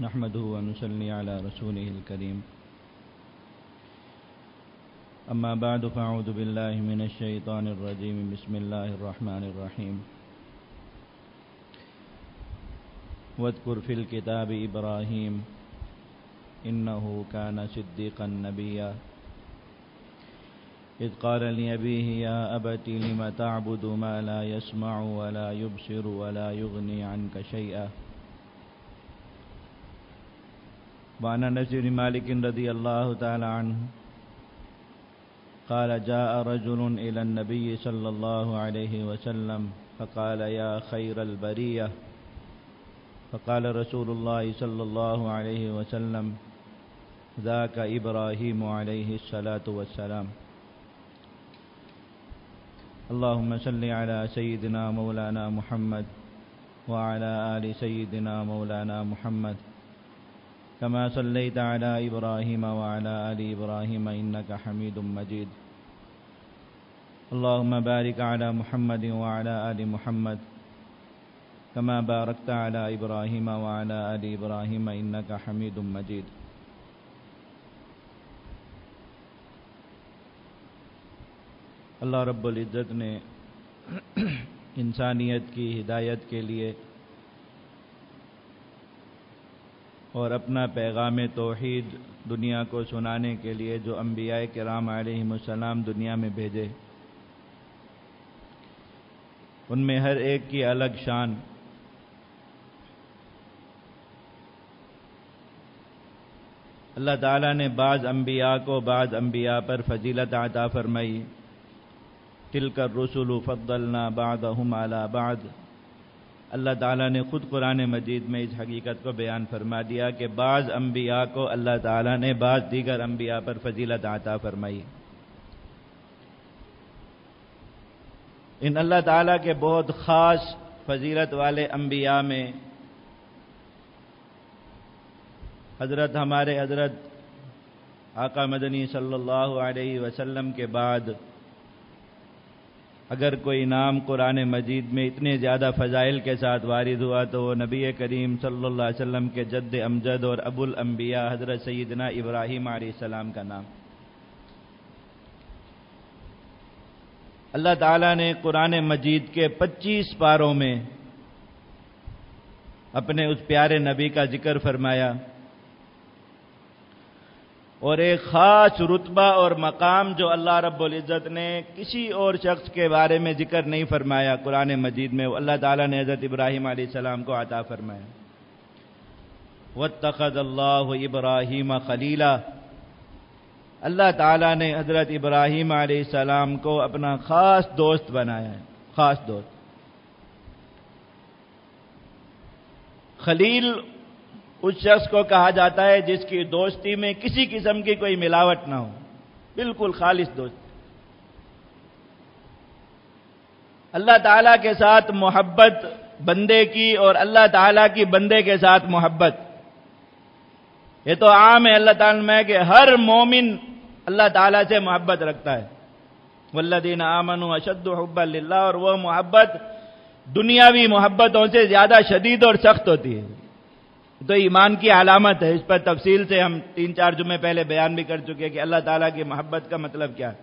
نحمده ونصلي على رسوله الكريم أما بعد فأعوذ بالله من الشيطان الرجيم بسم الله الرحمن الرحيم واذكر في الكتاب إبراهيم إنه كان صديقا نبيا إذ قال لأبيه يا أبت لم تعبد ما لا يسمع ولا يبصر ولا يغني عنك شيئا وعن انس بن مالك رضي الله تعالى عنه قال جاء رجل إلى النبي صلى الله عليه وسلم فقال يا خير البرية فقال رسول الله صلى الله عليه وسلم ذاك إبراهيم عليه الصلاة والسلام اللهم صل على سيدنا مولانا محمد وعلى آل سيدنا مولانا محمد كما صليت على إبراهيم وعلى آل إبراهيم إنك حميد مجيد اللهم بارك على محمد وعلى آل محمد كما باركت على إبراهيم وعلى آل إبراهيم إنك حميد مجيد اللہ رب العزت نے انسانیت کی ہدایت کے لیے اور اپنا پیغام توحید دنیا کو سنانے کے لیے جو انبیاء کرام علیہم السلام دنیا میں بھیجے، ان میں ہر ایک کی الگ شان، اللہ تعالیٰ نے بعض انبیاء کو بعض انبیاء پر فضیلت عطا فرمائی، تلک الرسل فضلنا بعضهم علی بعض۔ اللہ تعالیٰ نے خود قرآن مجید میں اس حقیقت کو بیان فرما دیا کہ بعض انبیاء کو اللہ تعالیٰ نے بعض دیگر انبیاء پر فضیلت عطا فرمائی۔ ان اللہ تعالیٰ کے بہت خاص فضیلت والے انبیاء میں ہمارے حضرت آقا مدنی صلی اللہ علیہ وسلم کے بعد اگر کوئی نام قرآن مجید میں اتنے زیادہ فضائل کے ساتھ وارد ہوا تو وہ نبی کریم صلی اللہ علیہ وسلم کے جد امجد اور ابو الانبیاء حضرت سیدنا ابراہیم علیہ السلام کا نام۔ اللہ تعالیٰ نے قرآن مجید کے 25 پاروں میں اپنے اس پیارے نبی کا ذکر فرمایا، اور ایک خاص رتبہ اور مقام جو اللہ رب العزت نے کسی اور شخص کے بارے میں ذکر نہیں فرمایا قرآن مجید میں، وہ اللہ تعالیٰ نے حضرت ابراہیم علیہ السلام کو عطا فرمایا۔ وَاتَّخَذَ اللَّهُ إِبْرَاهِيمَ خَلِيلًا، اللہ تعالیٰ نے حضرت ابراہیم علیہ السلام کو اپنا خاص دوست بنایا ہے، خاص دوست۔ خلیل اس شخص کو کہا جاتا ہے جس کی دوستی میں کسی قسم کی کوئی ملاوٹ نہ ہو، بالکل خالص دوست۔ اللہ تعالیٰ کے ساتھ محبت بندے کی اور اللہ تعالیٰ کی بندے کے ساتھ محبت، یہ تو عام ہے اللہ تعالیٰ میں کہ ہر مومن اللہ تعالیٰ سے محبت رکھتا ہے۔ والذین آمنوا اشد حبا للہ، اور وہ محبت دنیاوی محبتوں سے زیادہ شدید اور سخت ہوتی ہے، تو ایمان کی علامت ہے۔ اس پر تفصیل سے ہم 3-4 جمعے پہلے بیان بھی کر چکے کہ اللہ تعالیٰ کی محبت کا مطلب کیا ہے۔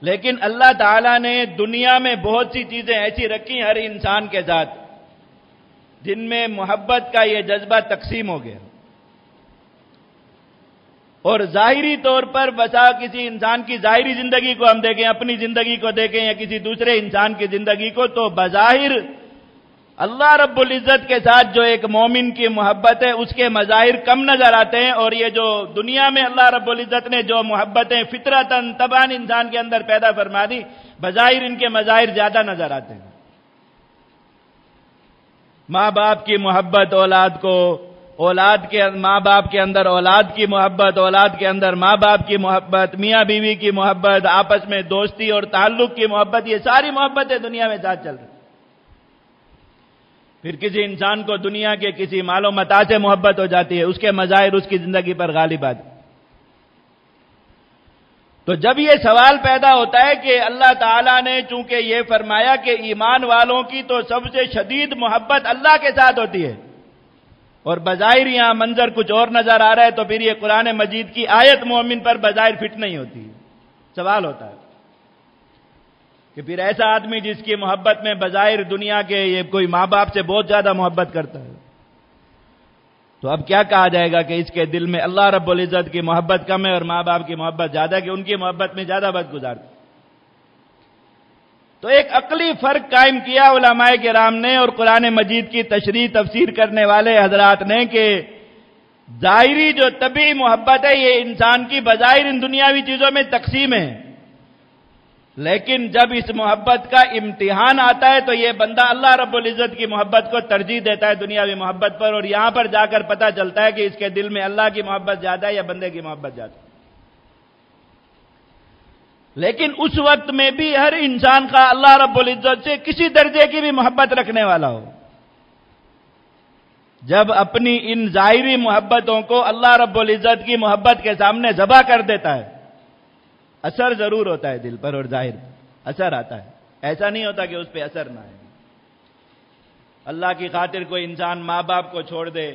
لیکن اللہ تعالیٰ نے دنیا میں بہت سی چیزیں ایسی رکھی ہر انسان کے ساتھ جن میں محبت کا یہ جذبہ تقسیم ہو گیا، اور ظاہری طور پر بسا کسی انسان کی ظاہری زندگی کو ہم دیکھیں، اپنی زندگی کو دیکھیں یا کسی دوسرے انسان کی زندگی کو، تو بظاہر اللہ رب العزت کے ساتھ جو ایک مومن کی محبت ہے اس کے مظاہر کم نظر آتے ہیں، اور یہ جو دنیا میں اللہ رب العزت نے جو محبتیں فطرتاً طبعاً انسان کے اندر پیدا فرما دی، بظاہر ان کے مظاہر زیادہ نظر آتے ہیں۔ ماں باپ کی محبت اولاد کو، ماں باپ کے اندر اولاد کی محبت، اولاد کے اندر ماں باپ کی محبت، میاں بیوی کی محبت، آپس میں دوستی اور تعلق کی محبت، یہ ساری محبتیں دنیا میں ساتھ چل رہی۔ پھر کسی انسان کو دنیا کے کسی مال و متاع سے محبت ہو جاتی ہے، اس کے مظاہر اس کی زندگی پر غالب آتے۔ تو جب یہ سوال پیدا ہوتا ہے کہ اللہ تعالیٰ نے چونکہ یہ فرمایا کہ ایمان والوں کی تو سب سے شدید محبت اللہ کے ساتھ ہوتی ہے، اور بظاہر یہاں منظر کچھ اور نظر آ رہا ہے، تو پھر یہ قرآن مجید کی آیت مومن پر بظاہر فٹ نہیں ہوتی۔ سوال ہوتا ہے کہ پھر ایسا آدمی جس کی محبت میں بظاہر دنیا کے یہ کوئی ماں باپ سے بہت زیادہ محبت کرتا ہے، تو اب کیا کہا جائے گا کہ اس کے دل میں اللہ رب العزت کی محبت کم ہے اور ماں باپ کی محبت زیادہ ہے، کہ ان کی محبت میں زیادہ وقت گزارتا۔ تو ایک عقلی فرق قائم کیا علماء کرام نے اور قرآن مجید کی تشریح تفسیر کرنے والے حضرات نے کہ ظاہری جو طبعی محبت ہے یہ انسان کی بظاہر ان دنیاوی چیزوں میں تقسیم ہے، لیکن جب اس محبت کا امتحان آتا ہے تو یہ بندہ اللہ رب العزت کی محبت کو ترجیح دیتا ہے دنیاوی محبت پر، اور یہاں پر جا کر پتہ چلتا ہے کہ اس کے دل میں اللہ کی محبت زیادہ ہے یا بندے کی محبت زیادہ ہے۔ لیکن اس وقت میں بھی ہر انسان کا اللہ رب العزت سے کسی درجے کی بھی محبت رکھنے والا ہو، جب اپنی ان ظاہری محبتوں کو اللہ رب العزت کی محبت کے سامنے ذبح کر دیتا ہے، اثر ضرور ہوتا ہے دل پر اور ظاہر پر اثر آتا ہے، ایسا نہیں ہوتا کہ اس پہ اثر نہ آئے۔ اللہ کی خاطر کوئی انسان ماں باپ کو چھوڑ دے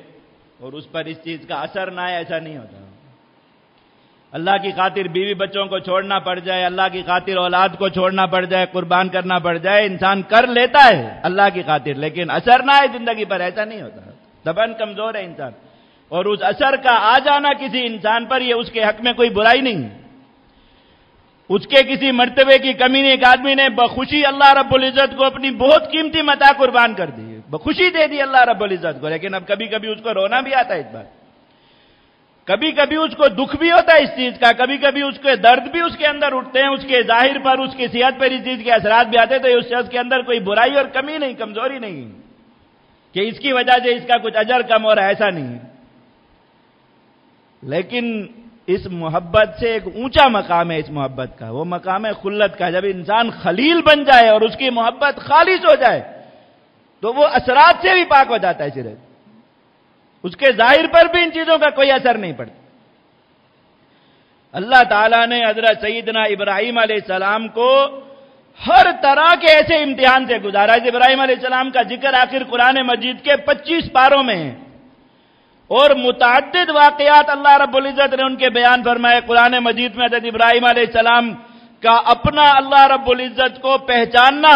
اور اس پر اس چیز کا اثر نہ آئے، ایسا نہیں ہوتا۔ اللہ کی خاطر بیوی بچوں کو چھوڑنا پڑ جائے، اللہ کی خاطر اولاد کو چھوڑنا پڑ جائے، قربان کرنا پڑ جائے، انسان کر لیتا ہے اللہ کی خاطر، لیکن اثر نہ آئے زندگی پر، ایسا نہیں ہوتا۔ طبعاً کمزور ہے انسان، اور اس اثر کا آ جانا کسی انسان پر یہ اس کے حق میں کوئی برائی نہیں، اس کے کسی مرتبے کی کمی نہیں۔ ایک آدمی نے بخوشی اللہ رب العزت کو اپنی بہت قیمتی متاع قربان کر دی، بخوشی دے دی اللہ رب العزت کو، لیکن اب کبھی کبھی اس کو رونا بھی آتا ہے اس بات، کبھی کبھی اس کو دکھ بھی ہوتا ہے اس چیز کا، کبھی کبھی اس کے درد بھی اس کے اندر اٹھتے ہیں، اس کے ظاہر پر اس کی صحت پر اس چیز کے اثرات بھی آتے ہیں، تو اس شخص کے اندر کوئی برائی اور کمی نہیں، کمزوری نہیں کہ اس کی وجہ سے اس کا کچھ اجر کم ہو رہا ہے، ایسا نہیں۔ لیکن اس محبت سے ایک اونچا مقام ہے اس محبت کا، وہ مقام ہے خلت کا۔ جب انسان خلیل بن جائے اور اس کی محبت خالص ہو جائے تو وہ اثرات سے بھی پاک ہو جاتا ہے، صرف اس کے ظاہر پر بھی ان چیزوں کا کوئی اثر نہیں پڑتا۔ اللہ تعالیٰ نے حضرت سیدنا ابراہیم علیہ السلام کو ہر طرح کے ایسے امتحان سے گزارا۔ ابراہیم علیہ السلام کا ذکر آخر قرآن مجید کے 25 پاروں میں ہے، اور متعدد واقعات اللہ رب العزت نے ان کے بیان فرمائے قرآن مجید میں۔ حضرت ابراہیم علیہ السلام کا اپنا اللہ رب العزت کو پہچاننا،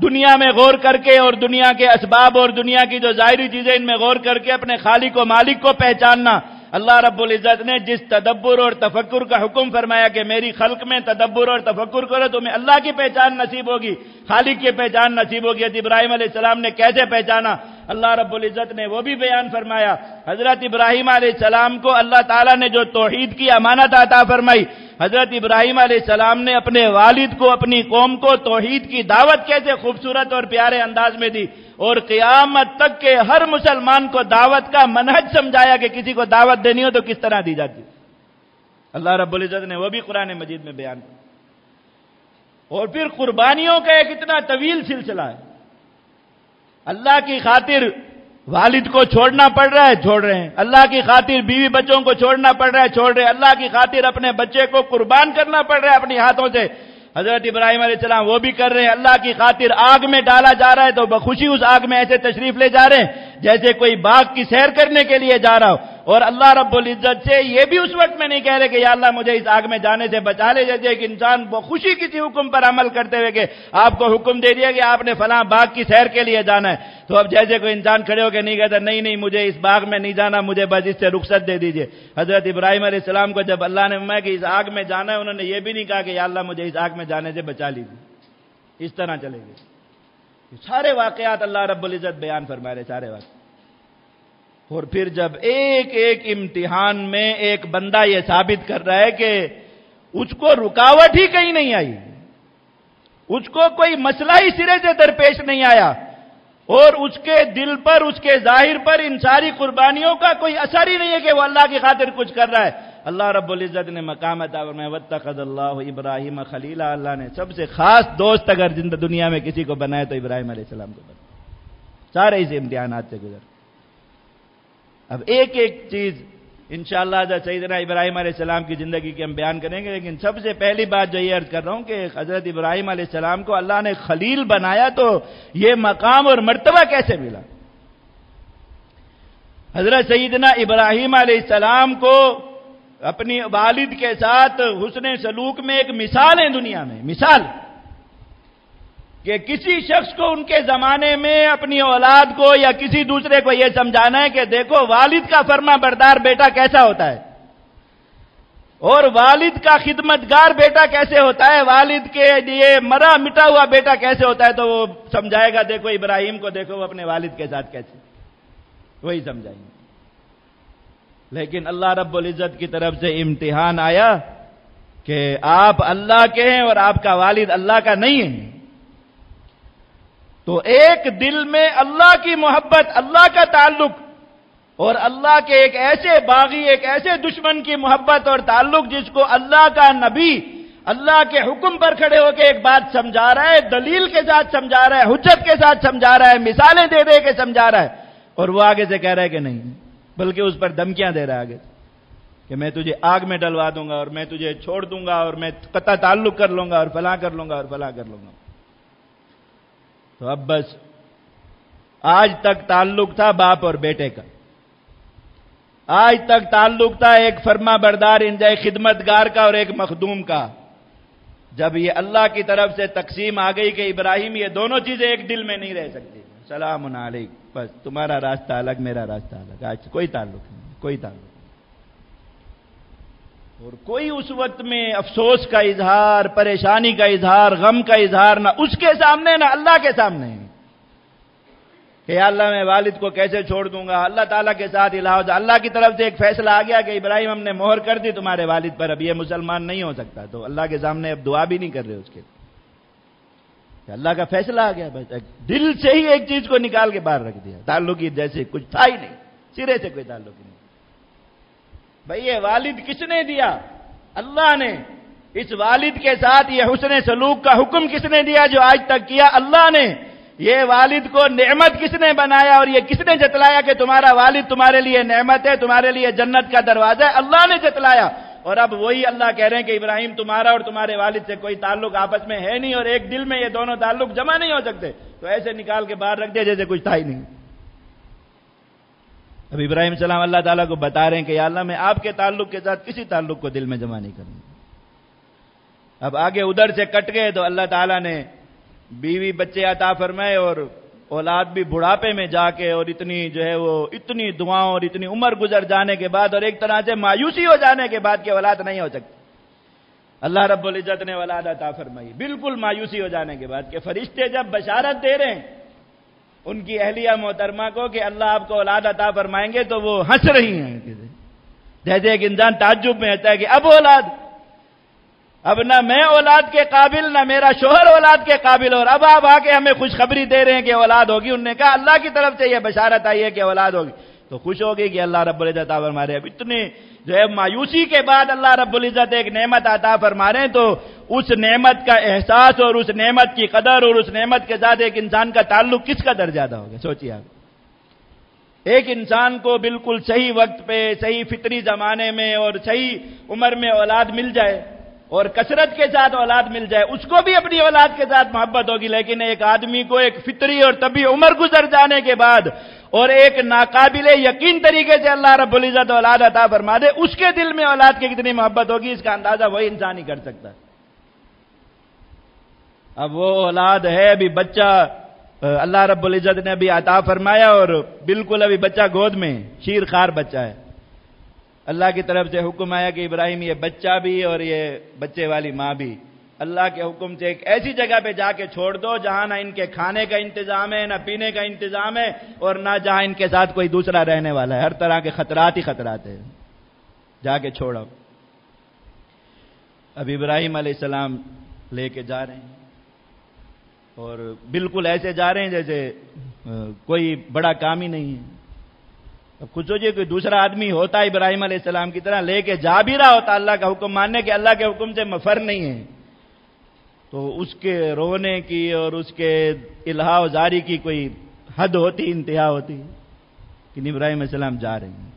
دنیا میں غور کر کے اور دنیا کے اسباب اور دنیا کی جو ظاہری چیزیں ان میں غور کر کے اپنے خالق و مالک کو پہچاننا، اللہ رب العزت نے جس تدبر اور تفکر کا حکم فرمایا کہ میری خلق میں تدبر اور تفکر کرو، تمہیں اللہ کی پہچان نصیب ہوگی، خالق کی پہچان نصیب ہوگی۔ حضرت ابراہیم علیہ السلام نے کیسے پہچانا، اللہ رب العزت نے وہ بھی بیان فرمایا۔ حضرت ابراہیم علیہ السلام کو اللہ تعالیٰ نے جو توحید کی امانت عطا فرمائی، حضرت ابراہیم علیہ السلام نے اپنے والد کو، اپنی قوم کو توحید کی دعوت کیسے خوبصورت اور پیارے انداز میں دی، اور قیامت تک کے ہر مسلمان کو دعوت کا منہج سمجھایا کہ کسی کو دعوت دینی ہو تو کس طرح دی جاتی، اللہ رب العزت نے وہ بھی قرآن مجید میں بیان کیا۔ اور پھر قربانیوں کا ایک اتنا طویل سلسلہ ہے، اللہ کی خاطر والد کو چھوڑنا پڑ رہا ہے، چھوڑ رہے ہیں، اللہ کی خاطر بیوی بچوں کو چھوڑنا پڑ رہا ہے، چھوڑ رہے ہیں، اللہ کی خاطر اپنے بچے کو قربان کرنا پڑ رہا ہے اپنی ہاتھوں سے، حضرت ابراہیم علیہ السلام وہ بھی کر رہے ہیں۔ اللہ کی خاطر آگ میں ڈالا جا رہا ہے تو بخوشی اس آگ میں ایسے تشریف لے جا رہے ہیں جیسے کوئی باغ کی سیر کرنے کے لیے جا رہا ہو، اور اللہ رب العزت سے یہ بھی اس وقت میں نہیں کہہ رہے کہ یا اللہ مجھے اس آگ میں جانے سے بچا لے، جیسے ایک انسان بخوشی کسی حکم پر عمل کرتے ہوئے کہ آپ کو حکم دے دیا کہ آپ نے فلاں باغ کی سیر کے لیے جانا ہے، تو اب جیسے کوئی انسان کھڑے ہو کے نہیں کہتا نہیں مجھے اس باغ میں نہیں جانا، مجھے بس اس سے رخصت دے دیجئے۔ حضرت ابراہیم علیہ السلام کو جب اللہ نے فرمایا کہ اس آگ میں جانا ہے، انہوں نے یہ بھی نہیں کہا کہ یا اللہ مجھے اس آگ میں جانے سے بچا لیجیے، اس طرح چلے گئے۔ سارے واقعات اللہ رب العزت بیان فرما رہے، سارے واقعات۔ اور پھر جب ایک ایک امتحان میں ایک بندہ یہ ثابت کر رہا ہے کہ اس کو رکاوٹ ہی کہیں نہیں آئی، اس کو کوئی مسئلہ ہی سرے سے درپیش نہیں آیا، اور اس کے دل پر، اس کے ظاہر پر ان ساری قربانیوں کا کوئی اثر ہی نہیں ہے کہ وہ اللہ کی خاطر کچھ کر رہا ہے، اللہ رب العزت نے مقام عطا فرمایا واتخذ اللہ ابراہیم خلیلا، اللہ نے سب سے خاص دوست اگر دنیا میں کسی کو بنایا تو ابراہیم علیہ السلام کو بنایا۔ سارے اس امتحانات سے گزر۔ اب ایک ایک چیز انشاءاللہ حضرت سیدنا ابراہیم علیہ السلام کی زندگی کے ہم بیان کریں گے، لیکن سب سے پہلی بات جو یہ عرض کر رہا ہوں کہ حضرت ابراہیم علیہ السلام کو اللہ نے خلیل بنایا تو یہ مقام اور مرتبہ کیسے ملا؟ حضرت سیدنا ابراہیم علیہ السلام کو اپنی والد کے ساتھ حسن سلوک میں ایک مثال ہے دنیا میں، مثال کہ کسی شخص کو ان کے زمانے میں اپنی اولاد کو یا کسی دوسرے کو یہ سمجھانا ہے کہ دیکھو والد کا فرما بردار بیٹا کیسا ہوتا ہے اور والد کا خدمتگار بیٹا کیسے ہوتا ہے، والد کے لیے مرا مٹا ہوا بیٹا کیسے ہوتا ہے، تو وہ سمجھائے گا دیکھو ابراہیم کو دیکھو وہ اپنے والد کے ساتھ کیسے، وہی سمجھائیں گے۔ لیکن اللہ رب العزت کی طرف سے امتحان آیا کہ آپ اللہ کے ہیں اور آپ کا والد اللہ کا نہیں ہے، تو ایک دل میں اللہ کی محبت، اللہ کا تعلق اور اللہ کے ایک ایسے باغی، ایک ایسے دشمن کی محبت اور تعلق جس کو اللہ کا نبی اللہ کے حکم پر کھڑے ہو کے ایک بات سمجھا رہا ہے، دلیل کے ساتھ سمجھا رہا ہے، حجت کے ساتھ سمجھا رہا ہے، مثالیں دے دے کے سمجھا رہا ہے، اور وہ آگے سے کہہ رہا ہے کہ نہیں، بلکہ اس پر دھمکیاں دے رہا ہے آگے کہ میں تجھے آگ میں ڈلوا دوں گا اور میں تجھے چھوڑ دوں گا اور میں قطع تعلق کر لوں گا اور فلاں کر لوں گا اور فلاں کر لوں گا۔ تو اب بس آج تک تعلق تھا باپ اور بیٹے کا، آج تک تعلق تھا ایک فرما بردار انجائے خدمتگار کا اور ایک مخدوم کا، جب یہ اللہ کی طرف سے تقسیم آ گئی کہ ابراہیم یہ دونوں چیزیں ایک دل میں نہیں رہ سکتی، سلام علیک، بس تمہارا راستہ الگ میرا راستہ الگ، آج کوئی تعلق نہیں، کوئی تعلق نہیں، اور کوئی اس وقت میں افسوس کا اظہار، پریشانی کا اظہار، غم کا اظہار نہ اس کے سامنے نہ اللہ کے سامنے کہ یا اللہ میں والد کو کیسے چھوڑ دوں گا، اللہ تعالیٰ کے ساتھ الہ، اللہ کی طرف سے ایک فیصلہ آ گیا کہ ابراہیم ہم نے مہر کر دی تمہارے والد پر، اب یہ مسلمان نہیں ہو سکتا، تو اللہ کے سامنے اب دعا بھی نہیں کر رہے اس کے، اللہ کا فیصلہ آ گیا، بس دل سے ہی ایک چیز کو نکال کے باہر رکھ دیا، تعلق ہی جیسے کچھ تھا ہی نہیں، سرے سے کوئی تعلق ہی نہیں۔ بھئی یہ والد کس نے دیا؟ اللہ نے۔ اس والد کے ساتھ یہ حسن سلوک کا حکم کس نے دیا جو آج تک کیا؟ اللہ نے۔ یہ والد کو نعمت کس نے بنایا اور یہ کس نے جتلایا کہ تمہارا والد تمہارے لیے نعمت ہے، تمہارے لیے جنت کا دروازہ ہے؟ اللہ نے جتلایا، اور اب وہی اللہ کہہ رہے ہیں کہ ابراہیم تمہارا اور تمہارے والد سے کوئی تعلق آپس میں ہے نہیں، اور ایک دل میں یہ دونوں تعلق جمع نہیں ہو سکتے، تو ایسے نکال کے باہر رکھ دیا جیسے کچھ تھا ہی نہیں۔ اب ابراہیم السلام اللہ تعالیٰ کو بتا رہے ہیں کہ یا اللہ میں آپ کے تعلق کے ساتھ کسی تعلق کو دل میں جمع نہیں کروں گا۔ اب آگے ادھر سے کٹ گئے تو اللہ تعالیٰ نے بیوی بچے عطا فرمائے اور اولاد بھی بڑھاپے میں جا کے، اور اتنی جو ہے وہ اتنی دعاؤں اور اتنی عمر گزر جانے کے بعد اور ایک طرح سے مایوسی ہو جانے کے بعد کہ اولاد نہیں ہو سکتی، اللہ رب العزت نے اولاد عطا فرمائی، بالکل مایوسی ہو جانے کے بعد کہ فرشتے جب بشارت دے رہے ہیں ان کی اہلیہ محترمہ کو کہ اللہ آپ کو اولاد عطا فرمائیں گے، تو وہ ہنس رہی ہیں، جیسے ایک انسان تعجب میں ہوتا ہے کہ اب اولاد، اب نہ میں اولاد کے قابل نہ میرا شوہر اولاد کے قابل، اور اب آپ آ کے ہمیں خوشخبری دے رہے ہیں کہ اولاد ہوگی۔ انہوں نے کہا اللہ کی طرف سے یہ بشارت آئی ہے کہ اولاد ہوگی، تو خوش ہوگی کہ اللہ رب العزت عطا فرما رہے ہیں۔ اب اتنے جو ہے مایوسی کے بعد اللہ رب العزت ایک نعمت عطا فرما رہے ہیں، تو اس نعمت کا احساس اور اس نعمت کی قدر اور اس نعمت کے ساتھ ایک انسان کا تعلق کس قدر زیادہ ہوگا، سوچیے آپ۔ ایک انسان کو بالکل صحیح وقت پہ، صحیح فطری زمانے میں اور صحیح عمر میں اولاد مل جائے اور کثرت کے ساتھ اولاد مل جائے، اس کو بھی اپنی اولاد کے ساتھ محبت ہوگی، لیکن ایک آدمی کو ایک فطری اور طبی عمر گزر جانے کے بعد اور ایک ناقابل یقین طریقے سے اللہ رب العزت اولاد عطا فرما دے، اس کے دل میں اولاد کی کتنی محبت ہوگی، اس کا اندازہ وہی انسان ہی کر سکتا ہے۔ اب وہ اولاد ہے، ابھی بچہ اللہ رب العزت نے ابھی عطا فرمایا اور بالکل ابھی بچہ گود میں، شیر خوار بچہ ہے، اللہ کی طرف سے حکم آیا کہ ابراہیم یہ بچہ بھی اور یہ بچے والی ماں بھی اللہ کے حکم سے ایک ایسی جگہ پہ جا کے چھوڑ دو جہاں نہ ان کے کھانے کا انتظام ہے، نہ پینے کا انتظام ہے، اور نہ جہاں ان کے ساتھ کوئی دوسرا رہنے والا ہے، ہر طرح کے خطرات ہی خطرات ہیں، جا کے چھوڑو۔ اب ابراہیم علیہ السلام لے کے جا رہے ہیں اور بالکل ایسے جا رہے ہیں جیسے کوئی بڑا کام ہی نہیں ہے۔ اب خود سوچئے کوئی دوسرا آدمی ہوتا ابراہیم علیہ السلام کی طرح لے کے جا بھی رہا ہوتا اللہ کا حکم ماننے کے، اللہ کے حکم سے مفر نہیں ہے، تو اس کے رونے کی اور اس کے الہا و زاری کی کوئی حد ہوتی، انتہا ہوتی، لیکن ابراہیم علیہ السلام جا رہے ہیں۔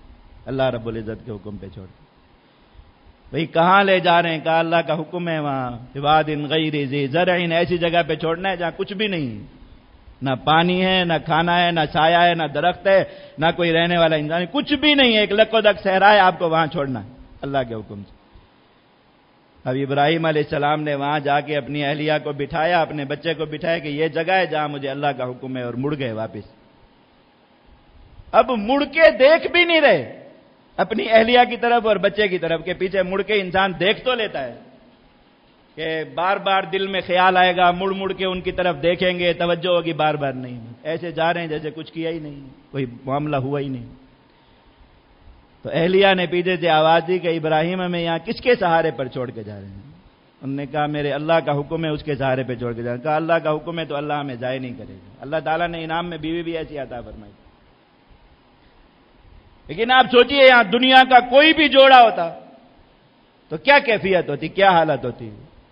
اللہ رب العزت کے حکم پہ چھوڑ کے۔ بھئی کہاں لے جا رہے ہیں؟ کہا اللہ کا حکم ہے وہاں واد غیر ذی زرع، ایسی جگہ پہ چھوڑنا ہے جہاں کچھ بھی نہیں ہے، نہ پانی ہے، نہ کھانا ہے، نہ سایہ ہے، نہ درخت ہے، نہ کوئی رہنے والا انسان ہے، کچھ بھی نہیں ہے، ایک لکودک صحرا ہے، آپ کو وہاں چھوڑنا ہے اللہ کے حکم سے۔ اب ابراہیم علیہ السلام نے وہاں جا کے اپنی اہلیہ کو بٹھایا، اپنے بچے کو بٹھایا کہ یہ جگہ ہے جہاں مجھے اللہ کا حکم ہے، اور مڑ گئے واپس۔ اب مڑ کے دیکھ بھی نہیں رہے اپنی اہلیہ کی طرف اور بچے کی طرف، کے پیچھے مڑ کے انسان دیکھ تو لیتا ہے کہ بار بار دل میں خیال آئے گا، مڑ مڑ کے ان کی طرف دیکھیں گے، توجہ ہوگی، بار بار نہیں، ایسے جا رہے ہیں جیسے کچھ کیا ہی نہیں، کوئی معاملہ ہوا ہی نہیں۔ تو اہلیہ نے پیچھے سے آواز دی کہ ابراہیم ہمیں یہاں کس کے سہارے پر چھوڑ کے جا رہے ہیں؟ انہوں نے کہا میرے اللہ کا حکم ہے، اس کے سہارے پہ چھوڑ کے جا رہے ہیں۔ کہا اللہ کا حکم ہے تو اللہ ہمیں ضائع نہیں کرے گا۔ اللہ تعالیٰ نے انعام میں بیوی بھی ایسی عطا فرمائی۔ لیکن آپ سوچئے یہاں دنیا کا کوئی بھی جوڑا ہوتا تو کیا کیفیت ہوتی، کیا حالت ہوتی؟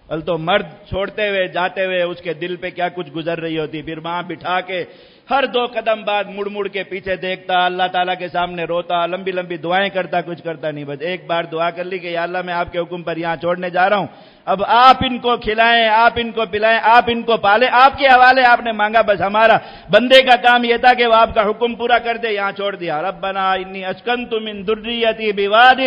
ال تو مرد چھوڑتے ہوئے جاتے ہوئے اس کے دل پہ کیا کچھ گزر رہی ہوتی، پھر وہاں بٹھا کے ہر 2 قدم بعد مڑ مڑ کے پیچھے دیکھتا، اللہ تعالیٰ کے سامنے روتا، لمبی لمبی دعائیں کرتا، کچھ کرتا نہیں، بس ایک بار دعا کر لی کہ یا اللہ میں آپ کے حکم پر یہاں چھوڑنے جا رہا ہوں، اب آپ ان کو کھلائیں، آپ ان کو پلائیں، آپ ان کو پالیں، آپ کے حوالے آپ نے مانگا، بس ہمارا بندے کا کام یہ تھا کہ وہ آپ کا حکم پورا کر دے، یہاں چھوڑ دیا۔ ربنا انی اسکنت من ذریتی بواد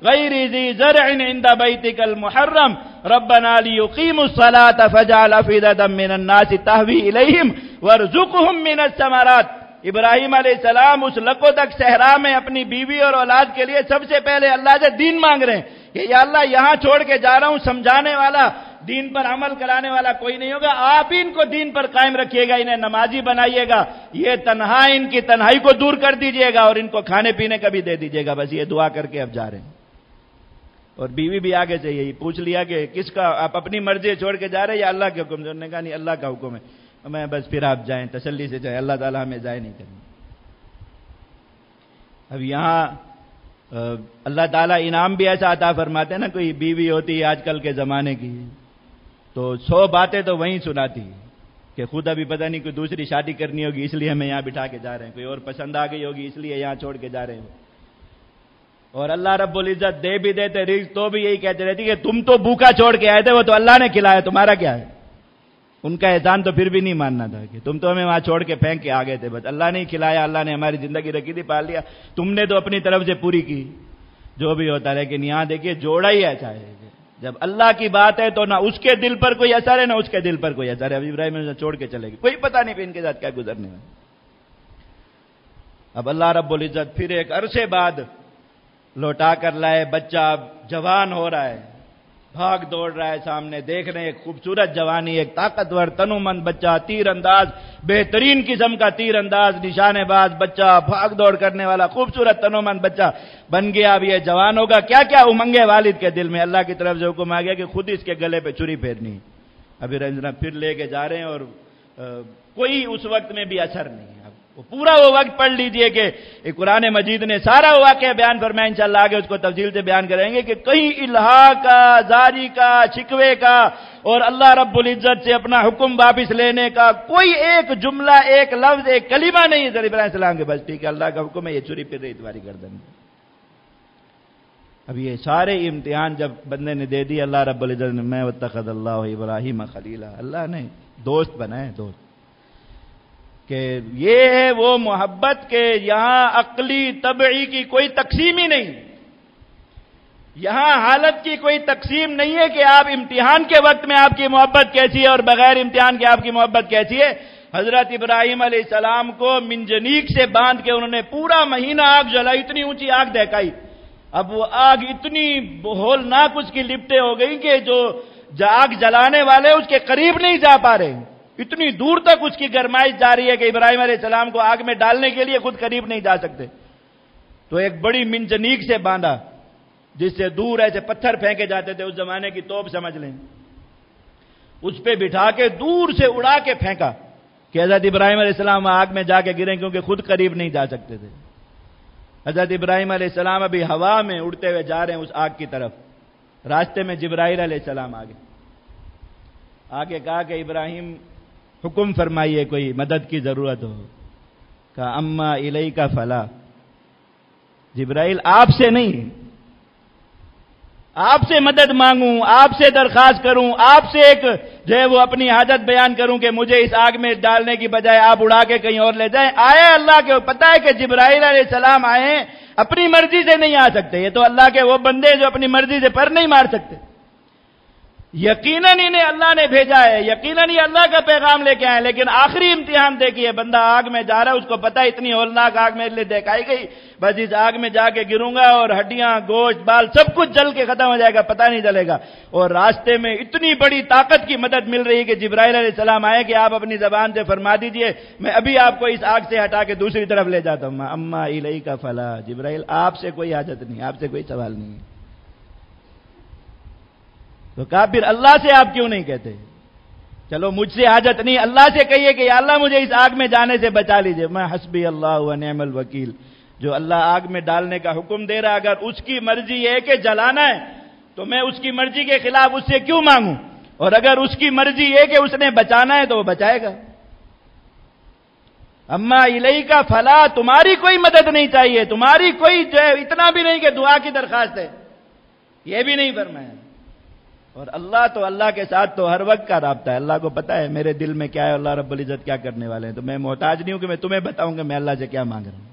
غیر ذی زرع عند بیتک المحرم ربنا لیقیموا الصلاة فاجعل افئدة من الناس تہوی الیہم وارزقہم من الثمرات۔ ابراہیم علیہ السلام اس لکودک صحرا میں اپنی بیوی اور اولاد کے لیے سب سے پہلے اللہ سے دین مانگ رہے ہیں کہ یا اللہ یہاں چھوڑ کے جا رہا ہوں، سمجھانے والا، دین پر عمل کرانے والا کوئی نہیں ہوگا، آپ ہی ان کو دین پر قائم رکھیے گا، انہیں نمازی بنائیے گا، یہ تنہا ان کی تنہائی کو دور کر دیجئے گا اور ان کو کھانے پینے کا بھی دے دیجئے گا، بس یہ دعا کر کے اب جا رہے ہیں۔ اور بیوی بھی آگے سے یہی پوچھ لیا کہ کس کا، آپ اپنی مرضی چھوڑ کے جا رہے ہیں یا اللہ کے حکم سے؟ انہوں نے کہا نہیں اللہ کا حکم ہے، میں بس پھر آپ جائیں، تسلی سے جائیں، اللہ تعالیٰ ہمیں ضائع نہیں کریں۔ اب یہاں اللہ تعالیٰ انعام بھی ایسا عطا فرماتے ہیں نا، کوئی بیوی ہوتی ہے آج کل کے زمانے کی تو 100 باتیں تو وہیں سناتی ہے کہ خود ابھی پتہ نہیں کوئی دوسری شادی کرنی ہوگی اس لیے ہمیں یہاں بٹھا کے جا رہے ہیں، کوئی اور پسند آ گئی ہوگی اس لیے یہاں چھوڑ کے جا رہے ہیں، اور اللہ رب العزت دے بھی دیتے رزق تو بھی یہی کہتے رہتی کہ تم تو بھوکا چھوڑ کے آئے تھے، وہ تو اللہ نے کھلایا، تمہارا کیا ہے؟ ان کا احسان تو پھر بھی نہیں ماننا تھا کہ تم تو ہمیں وہاں چھوڑ کے پھینک کے آ گئے تھے، بس اللہ نے ہی کھلایا، اللہ نے ہماری زندگی رکھی تھی، پال لیا، تم نے تو اپنی طرف سے پوری کی جو بھی ہوتا ہے۔ لیکن یہاں دیکھیے جوڑا ہی ایسا ہے جب اللہ کی بات ہے تو نہ اس کے دل پر کوئی اثر ہے نہ اس کے دل پر کوئی اثر ہے۔ اب ابراہیم نے چھوڑ کے چلے گئے، کوئی پتہ نہیں پھر ان کے ساتھ کیا گزرنے والا۔ اب اللہ رب العزت پھر ایک عرصے بعد لوٹا کر لائے، بچہ اب جوان ہو رہا ہے، بھاگ دوڑ رہا ہے، سامنے دیکھ رہے ہیں ایک خوبصورت جوانی، ایک طاقتور تنومند بچہ، تیر انداز، بہترین قسم کا تیر انداز، نشانے باز بچہ، بھاگ دوڑ کرنے والا خوبصورت تنومند بچہ بن گیا۔ اب یہ جوان ہوگا، کیا کیا امنگیں والد کے دل میں، اللہ کی طرف سے حکم آ گیا کہ خود اس کے گلے پہ چھری پھیرنی۔ ابھی رنجنا پھر لے کے جا رہے ہیں اور کوئی اس وقت میں بھی اثر نہیں ہے۔ پورا وہ وقت پڑھ لیجئے کہ قرآن مجید نے سارا واقعہ بیان فرمایا، انشاءاللہ آگے اس کو تفصیل سے بیان کریں گے کہ کہیں الہا کا، زاری کا، شکوے کا اور اللہ رب العزت سے اپنا حکم واپس لینے کا کوئی ایک جملہ، ایک لفظ، ایک کلمہ نہیں ہے ابراہیم علیہ السلام کے، بس ٹھیک ہے اللہ کا حکم ہے، یہ چھری پھر رہی تمہاری گردن میں۔ اب یہ سارے امتحان جب بندے نے دے دی، اللہ رب العزت نے میں واتخذ اللہ ابراہیم خلیلا، اللہ نے دوست بنائے، دوست، کہ یہ ہے وہ محبت کہ یہاں عقلی طبعی کی کوئی تقسیم ہی نہیں، یہاں حالت کی کوئی تقسیم نہیں ہے کہ آپ امتحان کے وقت میں آپ کی محبت کیسی ہے اور بغیر امتحان کے آپ کی محبت کیسی ہے۔ حضرت ابراہیم علیہ السلام کو منجنیق سے باندھ کے انہوں نے پورا مہینہ آگ جلائی، اتنی اونچی آگ دہکائی، اب وہ آگ اتنی ہولناک اس کی لپٹیں ہو گئی کہ جو آگ جلانے والے اس کے قریب نہیں جا پا رہے، اتنی دور تک اس کی گرمائش جاری ہے کہ ابراہیم علیہ السلام کو آگ میں ڈالنے کے لیے خود قریب نہیں جا سکتے۔ تو ایک بڑی منجنیق سے باندھا جس سے دور ایسے پتھر پھینکے جاتے تھے، اس زمانے کی توپ سمجھ لیں، اس پہ بٹھا کے دور سے اڑا کے پھینکا کہ حضرت ابراہیم علیہ السلام آگ میں جا کے گریں، کیونکہ خود قریب نہیں جا سکتے تھے۔ حضرت ابراہیم علیہ السلام ابھی ہوا میں اڑتے ہوئے جا رہے ہیں اس آگ کی طرف، راستے میں جبرائیل علیہ السلام آگے کہا کہ ابراہیم حکم فرمائیے کوئی مدد کی ضرورت ہو، کہا اما الیک فلا، جبرائیل آپ سے نہیں، آپ سے مدد مانگوں، آپ سے درخواست کروں، آپ سے ایک جو ہے وہ اپنی حاجت بیان کروں کہ مجھے اس آگ میں ڈالنے کی بجائے آپ اڑا کے کہیں اور لے جائیں. آئے اللہ کے پتہ ہے کہ جبرائیل علیہ السلام آئے اپنی مرضی سے نہیں آ سکتے. یہ تو اللہ کے وہ بندے جو اپنی مرضی سے پر نہیں مار سکتے. یقیناً انہیں اللہ نے بھیجا ہے، یقیناً یہ اللہ کا پیغام لے کے آئے، لیکن آخری امتحان دیکھیے، بندہ آگ میں جا رہا ہے، اس کو پتہ ہے اتنی ہولناک آگ میرے لیے دکھائی گئی، بس اس آگ میں جا کے گروں گا اور ہڈیاں گوشت بال سب کچھ جل کے ختم ہو جائے گا، پتہ نہیں چلے گا. اور راستے میں اتنی بڑی طاقت کی مدد مل رہی ہے کہ جبرائیل علیہ السلام آئے کہ آپ اپنی زبان سے فرما دیجئے میں ابھی آپ کو اس آگ سے ہٹا کے دوسری طرف لے جاتا ہوں. اما الیک فلا، جبرائیل آپ سے کوئی حاجت نہیں، آپ سے کوئی سوال نہیں ہے. تو کہا پھر اللہ سے آپ کیوں نہیں کہتے؟ چلو مجھ سے حاجت نہیں، اللہ سے کہیے کہ یا اللہ مجھے اس آگ میں جانے سے بچا لیجئے. میں حسبی اللہ و نعم الوکیل. جو اللہ آگ میں ڈالنے کا حکم دے رہا، اگر اس کی مرضی ہے کہ جلانا ہے تو میں اس کی مرضی کے خلاف اس سے کیوں مانگوں؟ اور اگر اس کی مرضی ہے کہ اس نے بچانا ہے تو وہ بچائے گا. اما الیک فلا، تمہاری کوئی مدد نہیں چاہیے، تمہاری کوئی جو ہے اتنا بھی نہیں کہ دعا کی درخواست ہے، یہ بھی نہیں فرمایا. اور اللہ کے ساتھ تو ہر وقت کا رابطہ ہے. اللہ کو پتا ہے میرے دل میں کیا ہے، اللہ رب العزت کیا کرنے والے ہیں. تو میں محتاج نہیں ہوں کہ میں تمہیں بتاؤں کہ میں اللہ سے کیا مانگ رہا ہوں.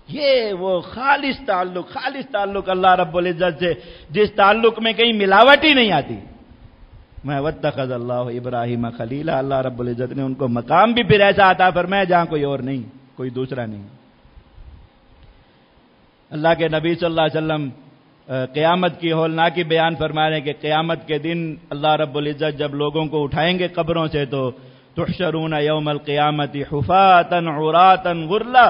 یہ وہ خالص تعلق اللہ رب العزت سے، جس تعلق میں کہیں ملاوٹ ہی نہیں آتی. میں واتخذ اللہ ابراہیم خلیلا، اللہ رب العزت نے ان کو مقام بھی پھر ایسا عطا فرمایا جہاں کوئی اور نہیں، کوئی دوسرا نہیں. اللہ کے نبی صلی اللہ علیہ وسلم قیامت کی ہولناکی بیان فرما رہے ہیں کہ قیامت کے دن اللہ رب العزت جب لوگوں کو اٹھائیں گے قبروں سے تو تحشرون یوم القیامت حفاتا عراتا غرلا،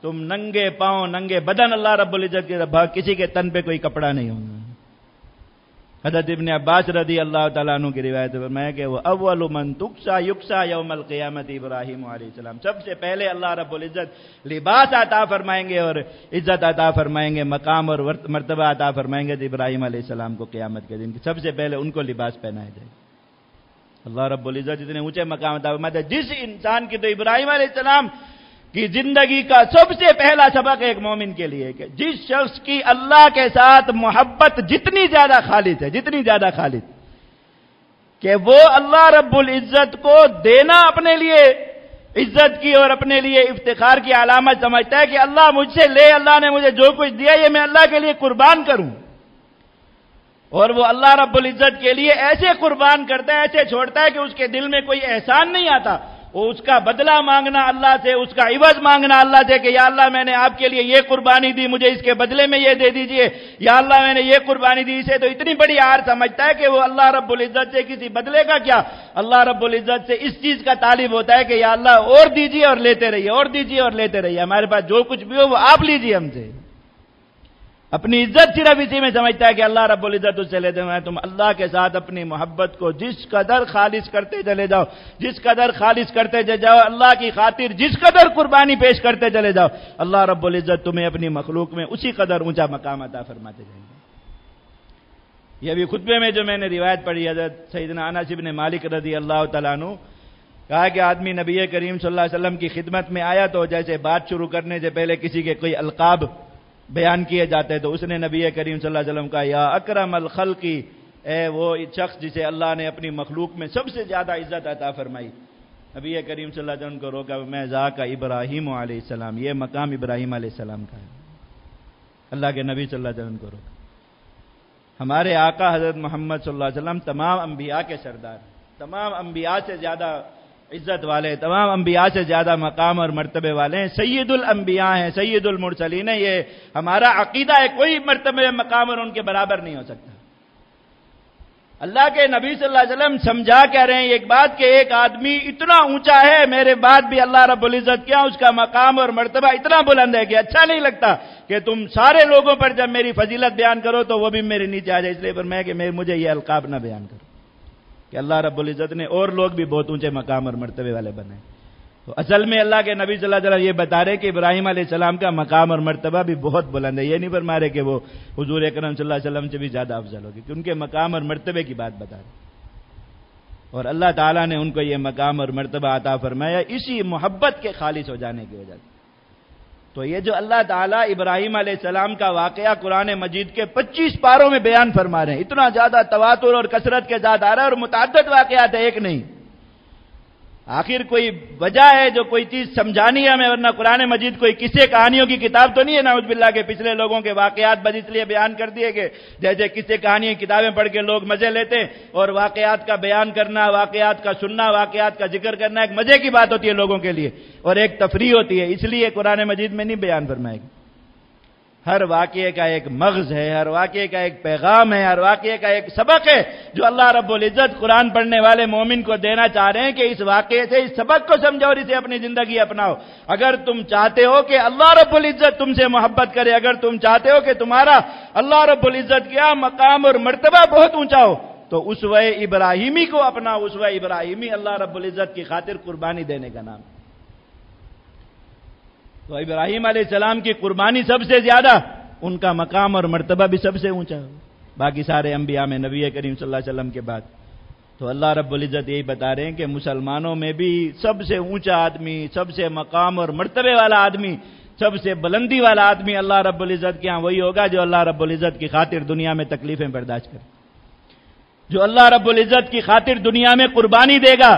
تم ننگے پاؤں ننگے بدن اللہ رب العزت کے کسی کے تن پہ کوئی کپڑا نہیں ہوگا. حضرت ابن عباس رضی اللہ تعالیٰ عنہ کی روایت فرمایا کہ وہ اول من یکسا یوم القیامت ابراہیم علیہ السلام، سب سے پہلے اللہ رب العزت لباس عطا فرمائیں گے اور عزت عطا فرمائیں گے، مقام اور مرتبہ عطا فرمائیں گے ابراہیم علیہ السلام کو. قیامت کے دن سب سے پہلے ان کو لباس پہنایا جائے گا. اللہ رب العزت اتنے اونچے مقام عطا فرماتے ہیں. جس انسان کی تو ابراہیم علیہ السلام کی زندگی کا سب سے پہلا سبق ایک مومن کے لیے کہ جس شخص کی اللہ کے ساتھ محبت جتنی زیادہ خالص ہے، جتنی زیادہ خالص، کہ وہ اللہ رب العزت کو دینا اپنے لیے عزت کی اور اپنے لیے افتخار کی علامت سمجھتا ہے کہ اللہ مجھ سے لے، اللہ نے مجھے جو کچھ دیا یہ میں اللہ کے لیے قربان کروں. اور وہ اللہ رب العزت کے لیے ایسے قربان کرتا ہے، ایسے چھوڑتا ہے کہ اس کے دل میں کوئی احسان نہیں آتا. وہ اس کا بدلہ مانگنا اللہ سے، اس کا عوض مانگنا اللہ سے کہ یا اللہ میں نے آپ کے لیے یہ قربانی دی، مجھے اس کے بدلے میں یہ دے دیجئے، یا اللہ میں نے یہ قربانی دی. اسے تو اتنی بڑی ہار سمجھتا ہے کہ وہ اللہ رب العزت سے کسی بدلے کا کیا، اللہ رب العزت سے اس چیز کا طالب ہوتا ہے کہ یا اللہ اور دیجئے اور لیتے رہیے، اور دیجئے اور لیتے رہیے، ہمارے پاس جو کچھ بھی ہو وہ آپ لیجئے ہم سے. اپنی عزت صرف اسی میں سمجھتا ہے کہ اللہ رب العزت اس سے لیتے ہیں. تم اللہ کے ساتھ اپنی محبت کو جس قدر خالص کرتے چلے جاؤ، جس قدر خالص کرتے چلے جاؤ، اللہ کی خاطر جس قدر قربانی پیش کرتے چلے جاؤ، اللہ رب العزت تمہیں اپنی مخلوق میں اسی قدر اونچا مقام عطا فرماتے جائیں گے. یہ بھی خطبے میں جو میں نے روایت پڑھی حضرت سیدنا انس بن مالک رضی اللہ تعالیٰ عنہ کہا کہ آدمی نبی کریم صلی اللہ علیہ وسلم کی خدمت میں آیا تو جیسے بات شروع کرنے سے پہلے کسی کے کوئی القاب بیان کیے جاتے تو اس نے نبی کریم صلی اللہ علیہ وسلم کہا یا اکرم الخلقی، اے وہ شخص جسے اللہ نے اپنی مخلوق میں سب سے زیادہ عزت عطا فرمائی. نبی کریم صلی اللہ علیہ وسلم کو روکا، میں ذاک ابراہیم علیہ السلام، یہ مقام ابراہیم علیہ السلام کا ہے. اللہ کے نبی صلی اللہ علیہ وسلم کو روکا. ہمارے آقا حضرت محمد صلی اللہ علیہ وسلم تمام انبیاء کے سردار، تمام انبیاء سے زیادہ عزت والے، تمام انبیاء سے زیادہ مقام اور مرتبے والے ہیں. سید الانبیاء ہیں، سید المرسلین ہیں. یہ ہمارا عقیدہ ہے، کوئی مرتبے مقام اور ان کے برابر نہیں ہو سکتا. اللہ کے نبی صلی اللہ علیہ وسلم سمجھا کہہ رہے ہیں ایک بات کہ ایک آدمی اتنا اونچا ہے، میرے بعد بھی اللہ رب العزت کیا اس کا مقام اور مرتبہ اتنا بلند ہے کہ اچھا نہیں لگتا کہ تم سارے لوگوں پر جب میری فضیلت بیان کرو تو وہ بھی میرے نیچے آ جائے. اس لیے فرمایا کہ مجھے یہ القاب نہ بیان کرو، کہ اللہ رب العزت نے اور لوگ بھی بہت اونچے مقام اور مرتبے والے بنے. تو اصل میں اللہ کے نبی صلی اللہ علیہ وسلم یہ بتا رہے کہ ابراہیم علیہ السلام کا مقام اور مرتبہ بھی بہت بلند ہے. یہ نہیں فرما رہے کہ وہ حضور اکرم صلی اللہ علیہ وسلم سے بھی زیادہ افضل ہوگی، کہ ان کے مقام اور مرتبے کی بات بتا رہے. اور اللہ تعالیٰ نے ان کو یہ مقام اور مرتبہ عطا فرمایا اسی محبت کے خالص ہو جانے کی وجہ سے. تو یہ جو اللہ تعالیٰ ابراہیم علیہ السلام کا واقعہ قرآن مجید کے 25 پاروں میں بیان فرما رہے ہیں، اتنا زیادہ تواتر اور کثرت کے ساتھ آ رہا ہے، اور متعدد واقعات ہے، ایک نہیں۔ آخر کوئی وجہ ہے جو کوئی چیز سمجھانی ہے ہمیں، ورنہ قرآن مجید کوئی قصے کہانیوں کی کتاب تو نہیں ہے نعوذ باللہ کے پچھلے لوگوں کے واقعات بس اس لیے بیان کر دیے کہ جیسے قصے کہانیاں کتابیں پڑھ کے لوگ مزے لیتے ہیں، اور واقعات کا بیان کرنا، واقعات کا سننا، واقعات کا ذکر کرنا ایک مزے کی بات ہوتی ہے لوگوں کے لیے اور ایک تفریح ہوتی ہے، اس لیے قرآن مجید میں نہیں بیان فرمائے گی۔ ہر واقعے کا ایک مغز ہے، ہر واقعے کا ایک پیغام ہے، ہر واقعے کا ایک سبق ہے جو اللہ رب العزت قرآن پڑھنے والے مومن کو دینا چاہ رہے ہیں کہ اس واقعے سے اس سبق کو سمجھو اور اسے اپنی زندگی اپناؤ۔ اگر تم چاہتے ہو کہ اللہ رب العزت تم سے محبت کرے، اگر تم چاہتے ہو کہ تمہارا اللہ رب العزت کیا مقام اور مرتبہ بہت اونچا ہو، تو اسوہ ابراہیمی کو اپناؤ۔ اسوہ ابراہیمی اللہ رب العزت کی خاطر قربانی دینے کا نام ہے۔ تو ابراہیم علیہ السلام کی قربانی سب سے زیادہ، ان کا مقام اور مرتبہ بھی سب سے اونچا ہے باقی سارے انبیاء میں، نبی کریم صلی اللہ علیہ وسلم کے بعد۔ تو اللہ رب العزت یہی بتا رہے ہیں کہ مسلمانوں میں بھی سب سے اونچا آدمی، سب سے مقام اور مرتبے والا آدمی، سب سے بلندی والا آدمی اللہ رب العزت کے ہاں وہی ہوگا جو اللہ رب العزت کی خاطر دنیا میں تکلیفیں برداشت کرے، جو اللہ رب العزت کی خاطر دنیا میں قربانی دے گا،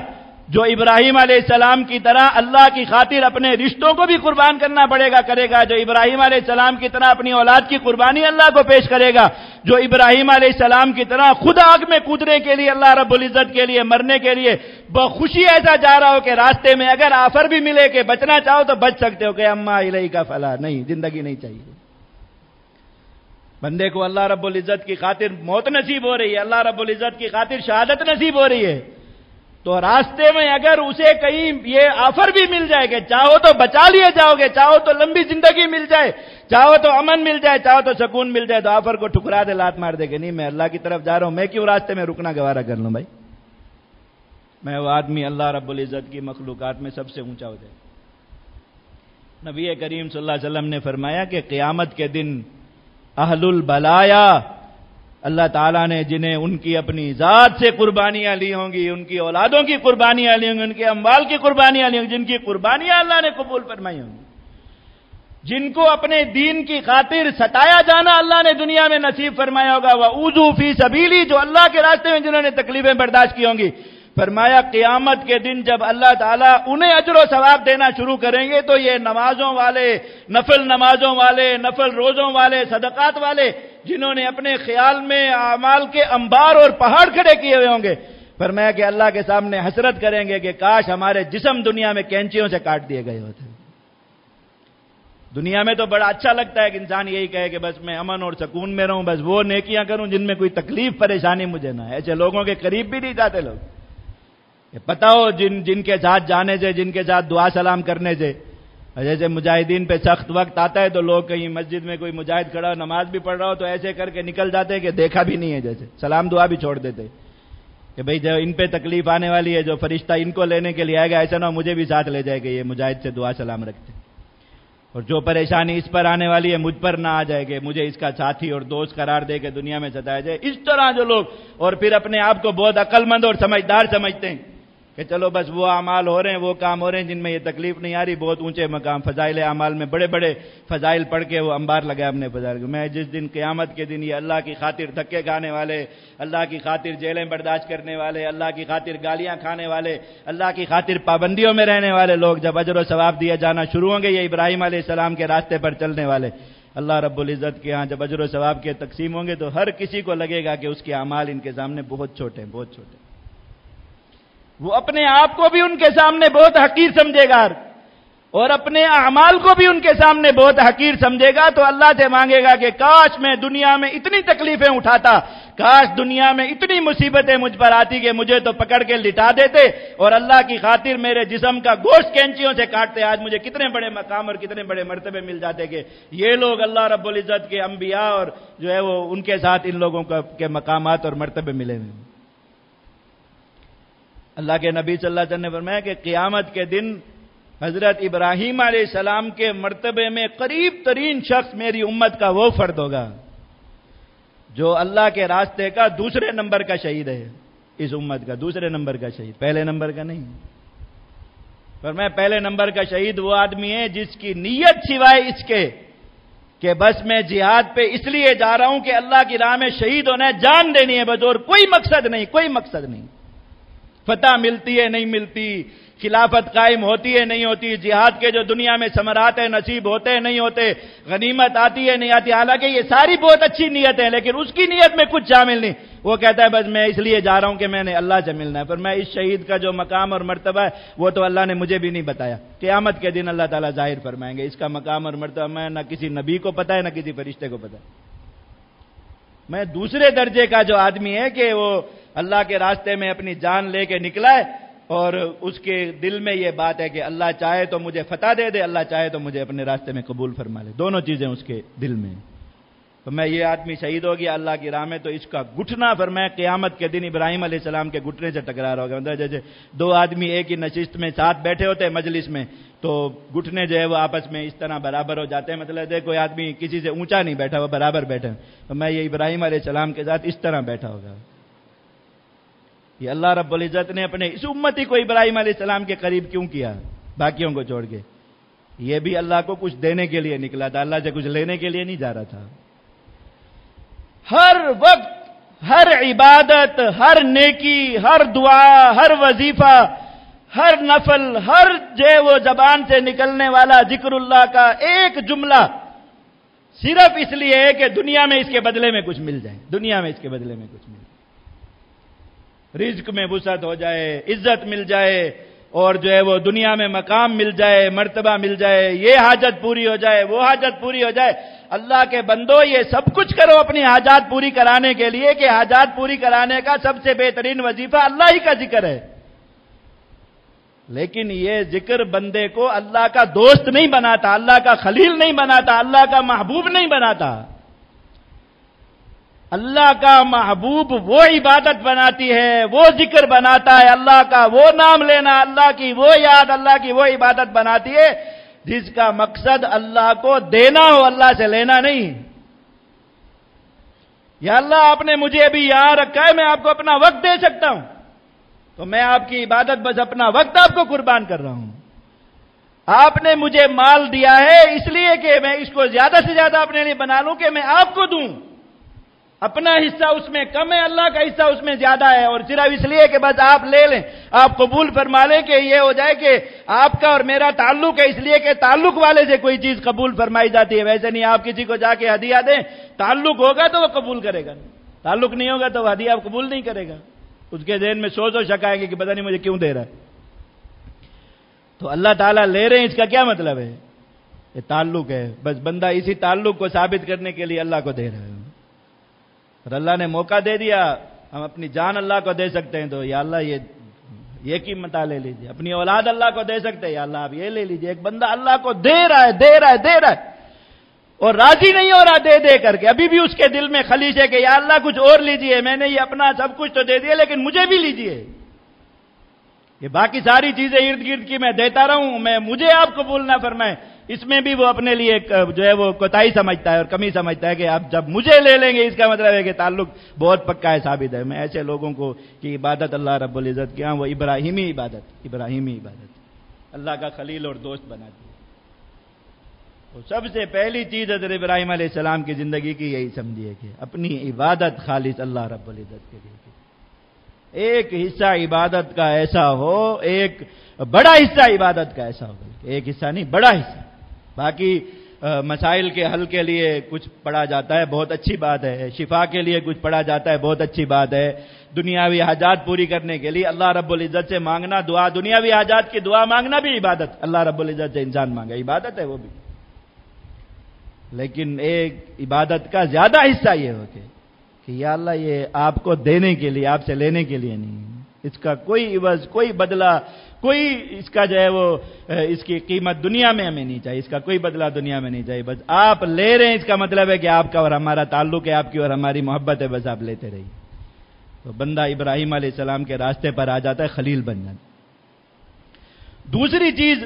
جو ابراہیم علیہ السلام کی طرح اللہ کی خاطر اپنے رشتوں کو بھی قربان کرنا پڑے گا کرے گا، جو ابراہیم علیہ السلام کی طرح اپنی اولاد کی قربانی اللہ کو پیش کرے گا، جو ابراہیم علیہ السلام کی طرح خود آگ میں کودنے کے لیے اللہ رب العزت کے لیے مرنے کے لیے بخوشی ایسا جا رہا ہو کہ راستے میں اگر آفر بھی ملے کہ بچنا چاہو تو بچ سکتے ہو کہ اما الیک فلا، نہیں، زندگی نہیں چاہیے۔ بندے کو اللہ رب العزت کی خاطر موت نصیب ہو رہی ہے، اللہ رب العزت کی خاطر شہادت نصیب ہو رہی ہے، تو راستے میں اگر اسے کہیں یہ آفر بھی مل جائے کہ چاہو تو بچا لیے جاؤ گے، چاہو تو لمبی زندگی مل جائے، چاہو تو امن مل جائے، چاہو تو سکون مل جائے، تو آفر کو ٹھکرا دے، لات مار دے کہ نہیں میں اللہ کی طرف جا رہا ہوں، میں کیوں راستے میں رکنا گوارا کر لوں بھائی، میں وہ آدمی اللہ رب العزت کی مخلوقات میں سب سے اونچا ہو جائے۔ نبی کریم صلی اللہ علیہ وسلم نے فرمایا کہ قیامت کے دن اہل البلایا، اللہ تعالیٰ نے جنہیں ان کی اپنی ذات سے قربانیاں لی ہوں گی، ان کی اولادوں کی قربانیاں لی ہوں گی، ان کے اموال کی قربانیاں لی ہوں گی، جن کی قربانیاں اللہ نے قبول فرمائی ہوں گی، جن کو اپنے دین کی خاطر ستایا جانا اللہ نے دنیا میں نصیب فرمایا ہوگا، وَأُوذُوا فِي سَبِيلِي، جو اللہ کے راستے میں جنہوں نے تکلیفیں برداشت کی ہوں گی، فرمایا قیامت کے دن جب اللہ تعالیٰ انہیں اجر و ثواب دینا شروع کریں گے تو یہ نمازوں والے، نفل نمازوں والے، نفل روزوں والے، صدقات والے، جنہوں نے اپنے خیال میں اعمال کے انبار اور پہاڑ کھڑے کیے ہوئے ہوں گے، فرمایا کہ اللہ کے سامنے حسرت کریں گے کہ کاش ہمارے جسم دنیا میں کینچیوں سے کاٹ دیے گئے ہوتے۔ دنیا میں تو بڑا اچھا لگتا ہے کہ انسان یہی کہے کہ بس میں امن اور سکون میں رہوں، بس وہ نیکیاں کروں جن میں کوئی تکلیف پریشانی مجھے نہ ہے۔ ایسے لوگوں کے قریب بھی نہیں جاتے لوگ، یہ پتہ ہو جن کے ساتھ جانے سے، جن کے ساتھ دعا سلام کرنے سے، جیسے مجاہدین پہ سخت وقت آتا ہے تو لوگ کہیں مسجد میں کوئی مجاہد کھڑا ہو، نماز بھی پڑھ رہا ہو تو ایسے کر کے نکل جاتے کہ دیکھا بھی نہیں ہے، جیسے سلام دعا بھی چھوڑ دیتے کہ بھئی جو ان پہ تکلیف آنے والی ہے، جو فرشتہ ان کو لینے کے لیے آئے گا ایسا نہ مجھے بھی ساتھ لے جائے کہ یہ مجاہد سے دعا سلام رکھتے، اور جو پریشانی اس پر آنے والی ہے مجھ پر نہ آ جائے کہ مجھے اس کا ساتھی اور دوست قرار دے کے دنیا میں ستایا جائے۔ اس طرح جو لوگ اور پھر اپنے آپ کو بہت عقل مند اور سمجھدار سمجھتے ہیں کہ چلو بس وہ اعمال ہو رہے ہیں، وہ کام ہو رہے ہیں جن میں یہ تکلیف نہیں آ رہی، بہت اونچے مقام، فضائل اعمال میں بڑے بڑے فضائل پڑھ کے وہ انبار لگائے اپنے فضائل کو۔ میں جس دن قیامت کے دن یہ اللہ کی خاطر دھکے کھانے والے، اللہ کی خاطر جیلیں برداشت کرنے والے، اللہ کی خاطر گالیاں کھانے والے، اللہ کی خاطر پابندیوں میں رہنے والے لوگ جب اجر و ثواب دیا جانا شروع ہوں گے، یہ ابراہیم علیہ السلام کے راستے پر چلنے والے، اللہ رب العزت کے ہاں جب اجر و ثواب کے تقسیم ہوں گے تو ہر کسی کو لگے گا کہ اس کے اعمال ان کے سامنے بہت چھوٹے ہیں، بہت چھوٹے، وہ اپنے آپ کو بھی ان کے سامنے بہت حقیر سمجھے گا اور اپنے اعمال کو بھی ان کے سامنے بہت حقیر سمجھے گا، تو اللہ سے مانگے گا کہ کاش میں دنیا میں اتنی تکلیفیں اٹھاتا، کاش دنیا میں اتنی مصیبتیں مجھ پر آتی کہ مجھے تو پکڑ کے لٹا دیتے اور اللہ کی خاطر میرے جسم کا گوشت کینچیوں سے کاٹتے، آج مجھے کتنے بڑے مقام اور کتنے بڑے مرتبے مل جاتے کہ یہ لوگ اللہ رب العزت کے انبیاء اور جو ہے وہ ان کے ساتھ ان لوگوں کے مقامات اور مرتبے ملے ہوئے۔ اللہ کے نبی صلی اللہ علیہ وسلم نے فرمایا کہ قیامت کے دن حضرت ابراہیم علیہ السلام کے مرتبے میں قریب ترین شخص میری امت کا وہ فرد ہوگا جو اللہ کے راستے کا دوسرے نمبر کا شہید ہے، اس امت کا دوسرے نمبر کا شہید، پہلے نمبر کا نہیں۔ فرمایا پہلے نمبر کا شہید وہ آدمی ہے جس کی نیت سوائے اس کے کہ بس میں جہاد پہ اس لیے جا رہا ہوں کہ اللہ کی راہ میں شہید ہونا ہے، جان دینی ہے بس، اور کوئی مقصد نہیں، کوئی مقصد نہیں۔ فتح ملتی ہے نہیں ملتی، خلافت قائم ہوتی ہے نہیں ہوتی، جہاد کے جو دنیا میں ثمرات ہیں نصیب ہوتے ہیں نہیں ہوتے، غنیمت آتی ہے نہیں آتی، حالانکہ یہ ساری بہت اچھی نیت ہیں، لیکن اس کی نیت میں کچھ شامل نہیں۔ وہ کہتا ہے بس میں اس لیے جا رہا ہوں کہ میں نے اللہ سے ملنا ہے۔ پر میں اس شہید کا جو مقام اور مرتبہ ہے وہ تو اللہ نے مجھے بھی نہیں بتایا، قیامت کے دن اللہ تعالیٰ ظاہر فرمائیں گے اس کا مقام اور مرتبہ، میں نہ کسی نبی کو پتا ہے نہ کسی فرشتے کو پتا ہے۔ میں دوسرے درجے کا جو آدمی ہے کہ وہ اللہ کے راستے میں اپنی جان لے کے نکلا ہے اور اس کے دل میں یہ بات ہے کہ اللہ چاہے تو مجھے فتح دے دے، اللہ چاہے تو مجھے اپنے راستے میں قبول فرما لے، دونوں چیزیں اس کے دل میں۔ تو میں یہ آدمی شہید ہو گیا اللہ کی راہ میں، تو اس کا گھٹنا فرمایا قیامت کے دن ابراہیم علیہ السلام کے گھٹنے سے ٹکرا رہا ہوگا۔ مطلب جیسے دو آدمی ایک ہی نشست میں ساتھ بیٹھے ہوتے ہیں مجلس میں، تو گھٹنے جو ہے وہ آپس میں اس طرح برابر ہو جاتے ہیں، مطلب کوئی آدمی کسی سے اونچا نہیں بیٹھا، وہ برابر بیٹھے، تو میں یہ ابراہیم علیہ السلام کے ساتھ اس طرح بیٹھا ہوگا۔ یہ اللہ رب العزت نے اپنے اس امتی کو ابراہیم علیہ السلام کے قریب کیوں کیا باقیوں کو چھوڑ کے؟ یہ بھی اللہ کو کچھ دینے کے لیے نکلا تھا، اللہ سے کچھ لینے کے لیے نہیں جا رہا تھا۔ ہر وقت، ہر عبادت، ہر نیکی، ہر دعا، ہر وظیفہ، ہر نفل، ہر وہ زبان سے نکلنے والا ذکر اللہ کا ایک جملہ صرف اس لیے ہے کہ دنیا میں اس کے بدلے میں کچھ مل جائے، دنیا میں اس کے بدلے میں کچھ مل جائے، رزق میں وسعت ہو جائے، عزت مل جائے، اور جو ہے وہ دنیا میں مقام مل جائے، مرتبہ مل جائے، یہ حاجت پوری ہو جائے، وہ حاجت پوری ہو جائے۔ اللہ کے بندو یہ سب کچھ کرو اپنی حاجات پوری کرانے کے لیے، کہ حاجات پوری کرانے کا سب سے بہترین وظیفہ اللہ ہی کا ذکر ہے، لیکن یہ ذکر بندے کو اللہ کا دوست نہیں بناتا، اللہ کا خلیل نہیں بناتا، اللہ کا محبوب نہیں بناتا۔ اللہ کا محبوب وہ عبادت بناتی ہے، وہ ذکر بناتا ہے، اللہ کا وہ نام لینا، اللہ کی وہ یاد، اللہ کی وہ عبادت بناتی ہے جس کا مقصد اللہ کو دینا ہو، اللہ سے لینا نہیں۔ یا اللہ آپ نے مجھے ابھی یہاں رکھا ہے، میں آپ کو اپنا وقت دے سکتا ہوں، تو میں آپ کی عبادت بس اپنا وقت آپ کو قربان کر رہا ہوں۔ آپ نے مجھے مال دیا ہے اس لیے کہ میں اس کو زیادہ سے زیادہ اپنے لیے بنا لوں کہ میں آپ کو دوں، اپنا حصہ اس میں کم ہے، اللہ کا حصہ اس میں زیادہ ہے، اور صرف اس لیے کہ بس آپ لے لیں، آپ قبول فرما لیں کہ یہ ہو جائے کہ آپ کا اور میرا تعلق ہے، اس لیے کہ تعلق والے سے کوئی چیز قبول فرمائی جاتی ہے۔ ویسے نہیں آپ کسی کو جا کے ہدیہ دیں، تعلق ہوگا تو وہ قبول کرے گا، تعلق نہیں ہوگا تو وہ ہدیہ قبول نہیں کرے گا، اس کے ذہن میں سوچ و شک آئے گی کہ پتہ نہیں مجھے کیوں دے رہا ہے۔ تو اللہ تعالیٰ لے رہے ہیں، اس کا کیا مطلب ہے؟ یہ تعلق ہے، بس بندہ اسی تعلق کو ثابت کرنے کے لیے اللہ کو دے رہا ہے، اور اللہ نے موقع دے دیا، ہم اپنی جان اللہ کو دے سکتے ہیں، تو یا اللہ یہ قیمت لے لیجیے، اپنی اولاد اللہ کو دے سکتے ہیں، یا اللہ آپ یہ لے لیجیے۔ ایک بندہ اللہ کو دے رہا ہے اور راضی نہیں ہو رہا دے دے کر کے، ابھی بھی اس کے دل میں خلیش ہے کہ یا اللہ کچھ اور لیجیے، میں نے یہ اپنا سب کچھ تو دے دیا لیکن مجھے بھی لیجیے، یہ باقی ساری چیزیں ارد گرد کی میں دیتا رہوں، مجھے آپ قبول نہ فرمائیں، اس میں بھی وہ اپنے لیے جو ہے وہ کوتاہی سمجھتا ہے اور کمی سمجھتا ہے کہ آپ جب مجھے لے لیں گے اس کا مطلب ہے کہ تعلق بہت پکا ہے، ثابت ہے۔ میں ایسے لوگوں کو کی عبادت اللہ رب العزت کے ہاں وہ ابراہیمی عبادت اللہ کا خلیل اور دوست بناتی ہے۔ تو سب سے پہلی چیز حضرت ابراہیم علیہ السلام کی زندگی کی یہی سمجھیے کہ اپنی عبادت خالص اللہ رب العزت کے لیے، ایک حصہ عبادت کا ایسا ہو، ایک بڑا حصہ عبادت کا ایسا ہو، ایک حصہ نہیں بڑا حصہ۔ باقی مسائل کے حل کے لیے کچھ پڑھا جاتا ہے، بہت اچھی بات ہے، شفا کے لیے کچھ پڑھا جاتا ہے، بہت اچھی بات ہے، دنیاوی حاجات پوری کرنے کے لیے اللہ رب العزت سے مانگنا دعا، دنیاوی حاجات کی دعا مانگنا بھی عبادت، اللہ رب العزت سے انسان مانگے عبادت ہے وہ بھی، لیکن ایک عبادت کا زیادہ حصہ یہ ہو کہ یا اللہ یہ آپ کو دینے کے لیے، آپ سے لینے کے لیے نہیں، اس کا کوئی عوض، کوئی بدلہ، کوئی اس کا جو ہے وہ اس کی قیمت دنیا میں ہمیں نہیں چاہیے، اس کا کوئی بدلہ دنیا میں نہیں چاہیے، بس آپ لے رہے ہیں اس کا مطلب ہے کہ آپ کا اور ہمارا تعلق ہے، آپ کی اور ہماری محبت ہے، بس آپ لیتے رہیے۔ تو بندہ ابراہیم علیہ السلام کے راستے پر آ جاتا ہے، خلیل بن جاتا ہے۔ دوسری چیز،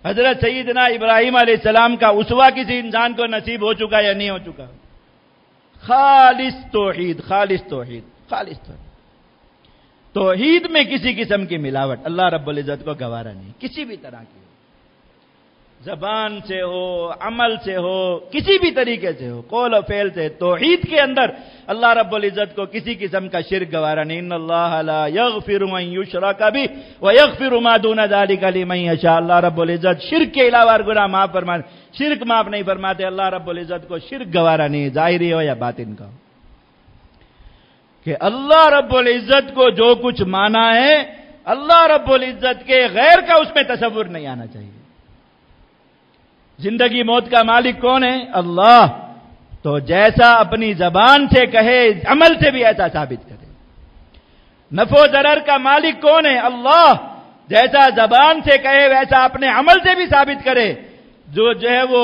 حضرت سیدنا ابراہیم علیہ السلام کا اسوہ کسی انسان کو نصیب ہو چکا یا نہیں ہو چکا؟ خالص توحید، خالص توحید، خالص توحید۔ توحید میں کسی قسم کی ملاوٹ اللہ رب العزت کو گوارا نہیں، کسی بھی طرح کی، زبان سے ہو، عمل سے ہو، کسی بھی طریقے سے ہو، قول و فعل سے، توحید کے اندر اللہ رب العزت کو کسی قسم کا شرک گوارا نہیں۔ ان اللہ لا یغفر ان یشرک بہ ویغفر ما دون ذلک لمن یشاء۔ اللہ رب العزت شرک کے علاوہ اور گناہ معاف فرماتے، شرک معاف نہیں فرماتے۔ اللہ رب العزت کو شرک گوارا نہیں، ظاہری ہو یا باطن کا، کہ اللہ رب العزت کو جو کچھ مانا ہے اللہ رب العزت کے غیر کا اس میں تصور نہیں آنا چاہیے۔ زندگی موت کا مالک کون ہے؟ اللہ، تو جیسا اپنی زبان سے کہے عمل سے بھی ایسا ثابت کرے۔ نفع و ضرر کا مالک کون ہے؟ اللہ، جیسا زبان سے کہے ویسا اپنے عمل سے بھی ثابت کرے۔ جو ہے وہ